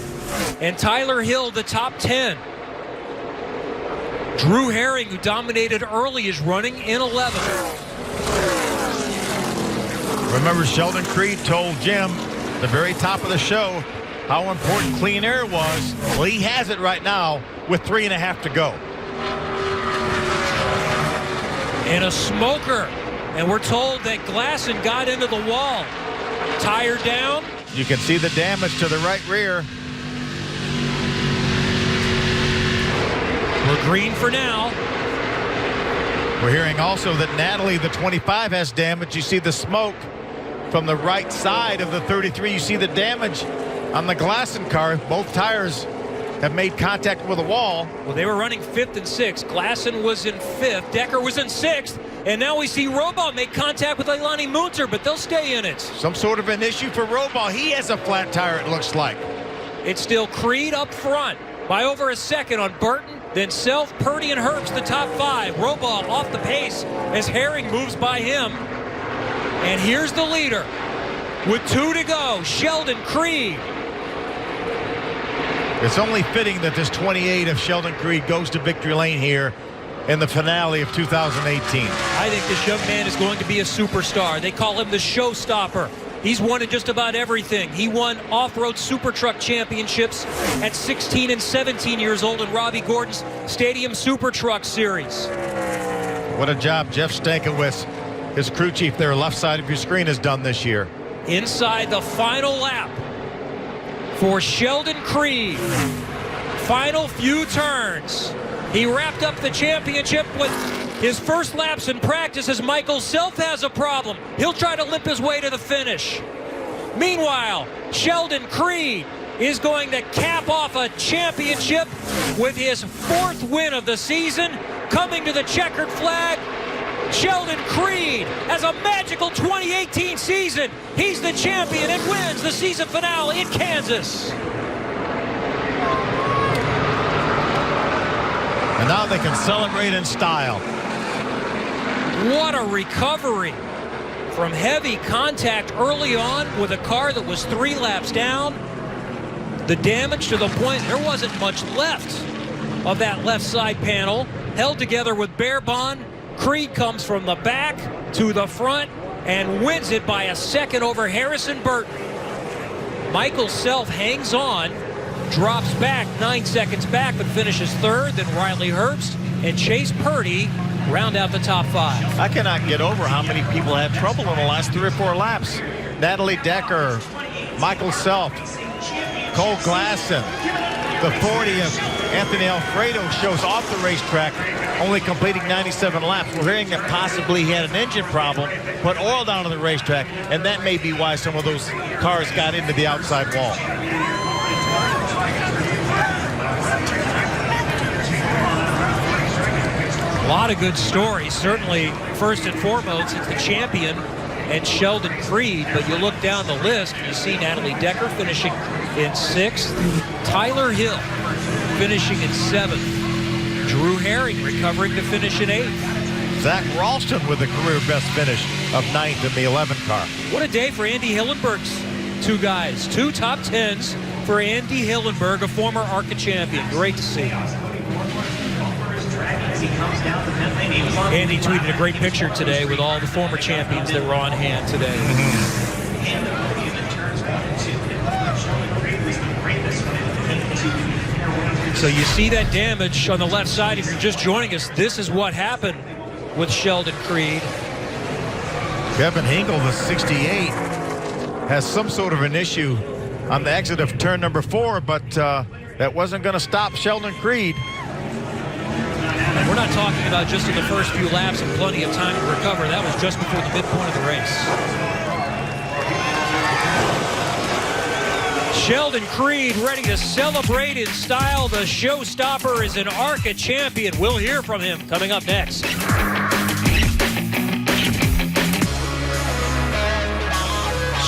and Tyler Hill, the top 10. Drew Herring, who dominated early, is running in 11th. Remember, Sheldon Creed told Jim at the very top of the show how important clean air was. Well, he has it right now with 3.5 to go. And a smoker. And we're told that Glasson got into the wall. Tire down. You can see the damage to the right rear. We're green for now. We're hearing also that Natalie, the 25, has damage. You see the smoke from the right side of the 33. You see the damage on the Glasson car. Both tires have made contact with a wall. Well, they were running 5th and 6th. Glasson was in 5th. Decker was in 6th. And now we see Robaugh make contact with Leilani Munter, but they'll stay in it. Some sort of an issue for Robaugh. He has a flat tire, it looks like. It's still Creed up front by over a second on Burton. Then Self, Purdy, and Herbst, the top 5. Robaugh off the pace as Herring moves by him. And here's the leader with 2 to go, Sheldon Creed. It's only fitting that this 28 of Sheldon Creed goes to victory lane here in the finale of 2018. I think this young man is going to be a superstar. They call him the showstopper. He's won in just about everything. He won off-road super truck championships at 16 and 17 years old in Robbie Gordon's Stadium Super Truck Series. What a job Jeff Stankiewicz, his crew chief there, left side of your screen, has done this year. Inside the final lap for Sheldon Creed. Final few turns. He wrapped up the championship with his first laps in practice as Michael Self has a problem. He'll try to limp his way to the finish. Meanwhile, Sheldon Creed is going to cap off a championship with his 4th win of the season. Coming to the checkered flag, Sheldon Creed has a magical 2018 season. He's the champion and wins the season finale in Kansas. And now they can celebrate in style. What a recovery from heavy contact early on with a car that was 3 laps down. The damage to the point there wasn't much left of that left side panel. Held together with bare bond. Creed comes from the back to the front and wins it by a second over Harrison Burton. Michael Self hangs on, drops back 9 seconds back, but finishes 3rd. Then Riley Herbst and Chase Purdy round out the top 5. I cannot get over how many people had trouble in the last 3 or 4 laps. Natalie Decker, Michael Self, Cole Glasson, the 40 of Anthony Alfredo shows off the racetrack, only completing 97 laps. We're hearing that possibly he had an engine problem, put oil down on the racetrack, and that may be why some of those cars got into the outside wall. A lot of good stories. Certainly, first and foremost, it's the champion and Sheldon Creed, but you look down the list, you see Natalie Decker finishing in 6th, Tyler Hill finishing in 7th, Drew Herring recovering to finish in 8th. Zach Ralston with a career best finish of 9th in the 11 car. What a day for Andy Hillenberg's two guys. 2 top 10s for Andy Hillenberg, a former ARCA champion. Great to see. Andy tweeted a great picture today with all the former champions that were on hand today. So you see that damage on the left side. If you're just joining us, this is what happened with Sheldon Creed. Kevin Hingle, the 68, has some sort of an issue on the exit of turn number 4, but that wasn't going to stop Sheldon Creed. And we're not talking about just in the first few laps and plenty of time to recover. That was just before the midpoint of the race. Sheldon Creed ready to celebrate in style. The showstopper is an ARCA champion. We'll hear from him coming up next.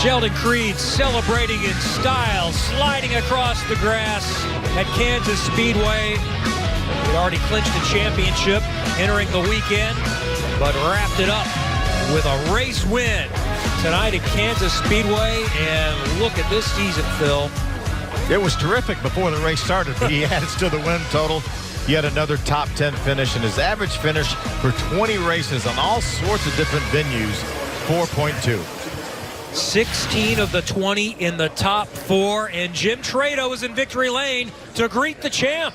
Sheldon Creed celebrating in style, sliding across the grass at Kansas Speedway. He'd already clinched the championship entering the weekend, but wrapped it up with a race win tonight at Kansas Speedway. And look at this season, Phil. It was terrific before the race started, but he added to the win total. Yet another top 10 finish, and his average finish for 20 races on all sorts of different venues, 4.2. 16 of the 20 in the top 4, and Jim Trado is in victory lane to greet the champ.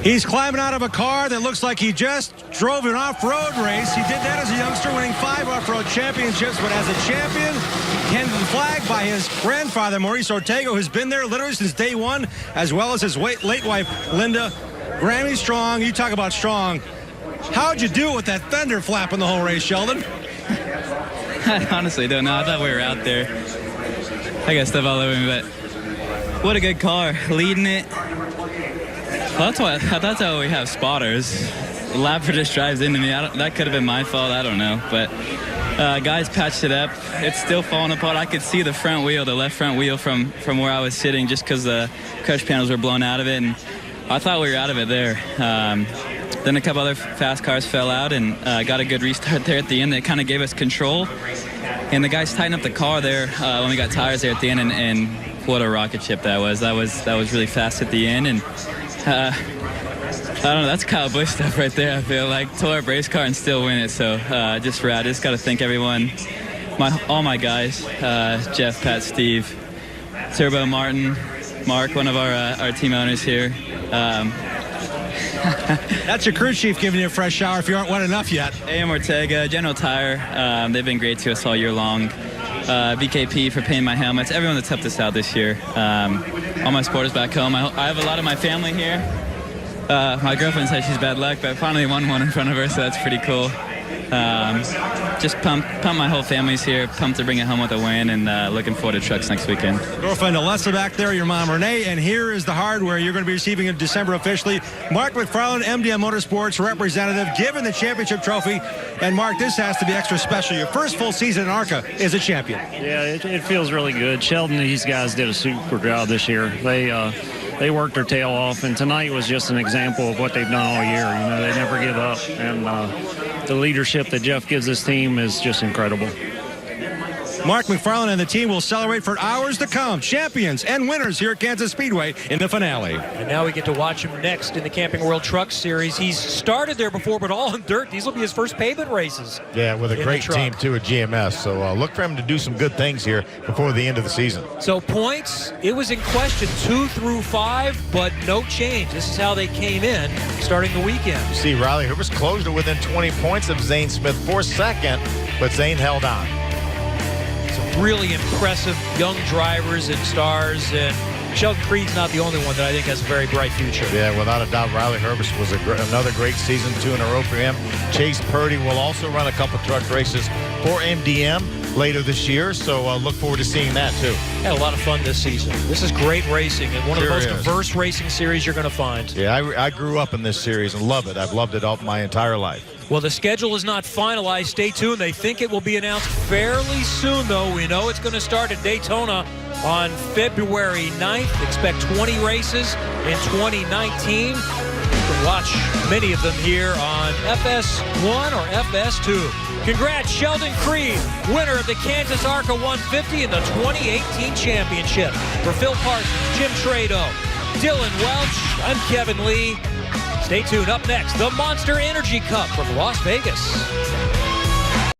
He's climbing out of a car that looks like he just drove an off-road race. He did that as a youngster, winning 5 off-road championships, but as a champion, handed the flag by his grandfather, Maurice Ortega, who's been there literally since day 1, as well as his late wife, Linda. Grammy strong. You talk about strong. How'd you do with that fender flapping the whole race, Sheldon? I honestly don't know. I thought we were out there. I got stuff all over me, but what a good car. Leading it. Well, that's why we have spotters. Lapper just drives into me. That could have been my fault. I don't know. But guys patched it up. It's still falling apart. I could see the front wheel, the left front wheel from where I was sitting, just because the crush panels were blown out of it. And I thought we were out of it there. Then a couple other fast cars fell out and got a good restart there at the end that kind of gave us control. And the guys tightened up the car there when we got tires there at the end. And what a rocket ship that was. That was really fast at the end. And I don't know, that's Kyle Busch stuff right there. I feel like tore up race car and still win it. So just rad. Just got to thank everyone, all my guys, Jeff, Pat, Steve, Turbo, Martin, Mark, one of our team owners here. That's your crew chief giving you a fresh shower if you aren't wet enough yet. AM Ortega, General Tire, they've been great to us all year long. BKP for paying my helmets. Everyone that's helped us out this year. All my supporters back home. I have a lot of my family here. My girlfriend says she's bad luck, but I finally won one in front of her, so that's pretty cool. Just pumped my whole family's here, pumped to bring it home with a win, and looking forward to trucks next weekend. Girlfriend Alessa back there, your mom Renee, and here is the hardware you're going to be receiving in December officially. Mark McFarland, MDM Motorsports representative, given the championship trophy. And Mark, this has to be extra special. Your first full season in ARCA as a champion. Yeah, it feels really good. Sheldon and these guys did a super job this year. They worked their tail off, and tonight was just an example of what they've done all year. You know, they never give up, and the leadership that Jeff gives this team is just incredible. Mark McFarland and the team will celebrate for hours to come. Champions and winners here at Kansas Speedway in the finale. And now we get to watch him next in the Camping World Truck Series. He's started there before, but all in dirt. These will be his first pavement races. Yeah, with a great team, too, at GMS. So look for him to do some good things here before the end of the season. So points, it was in question 2 through 5, but no change. This is how they came in starting the weekend. You see, Riley Herbst closed it within 20 points of Zane Smith for second, but Zane held on. Really impressive young drivers and stars, and Sheldon Creed's not the only one that I think has a very bright future. Yeah, without a doubt, Riley Herbst was another great season, 2 in a row for him. Chase Purdy will also run a couple truck races for MDM later this year, so look forward to seeing that too. Had a lot of fun this season. This is great racing and one of the most is. diverse racing series you're going to find. Yeah, I grew up in this series and love it. I've loved it all my entire life. Well, the schedule is not finalized. Stay tuned. They think it will be announced fairly soon, though. We know it's going to start at Daytona on February 9th. Expect 20 races in 2019. You can watch many of them here on FS1 or FS2. Congrats, Sheldon Creed, winner of the Kansas ARCA 150 in the 2018 championship. For Phil Parsons, Jim Trado, Dylan Welch, I'm Kevin Lee. Stay tuned. Up next, the Monster Energy Cup from Las Vegas.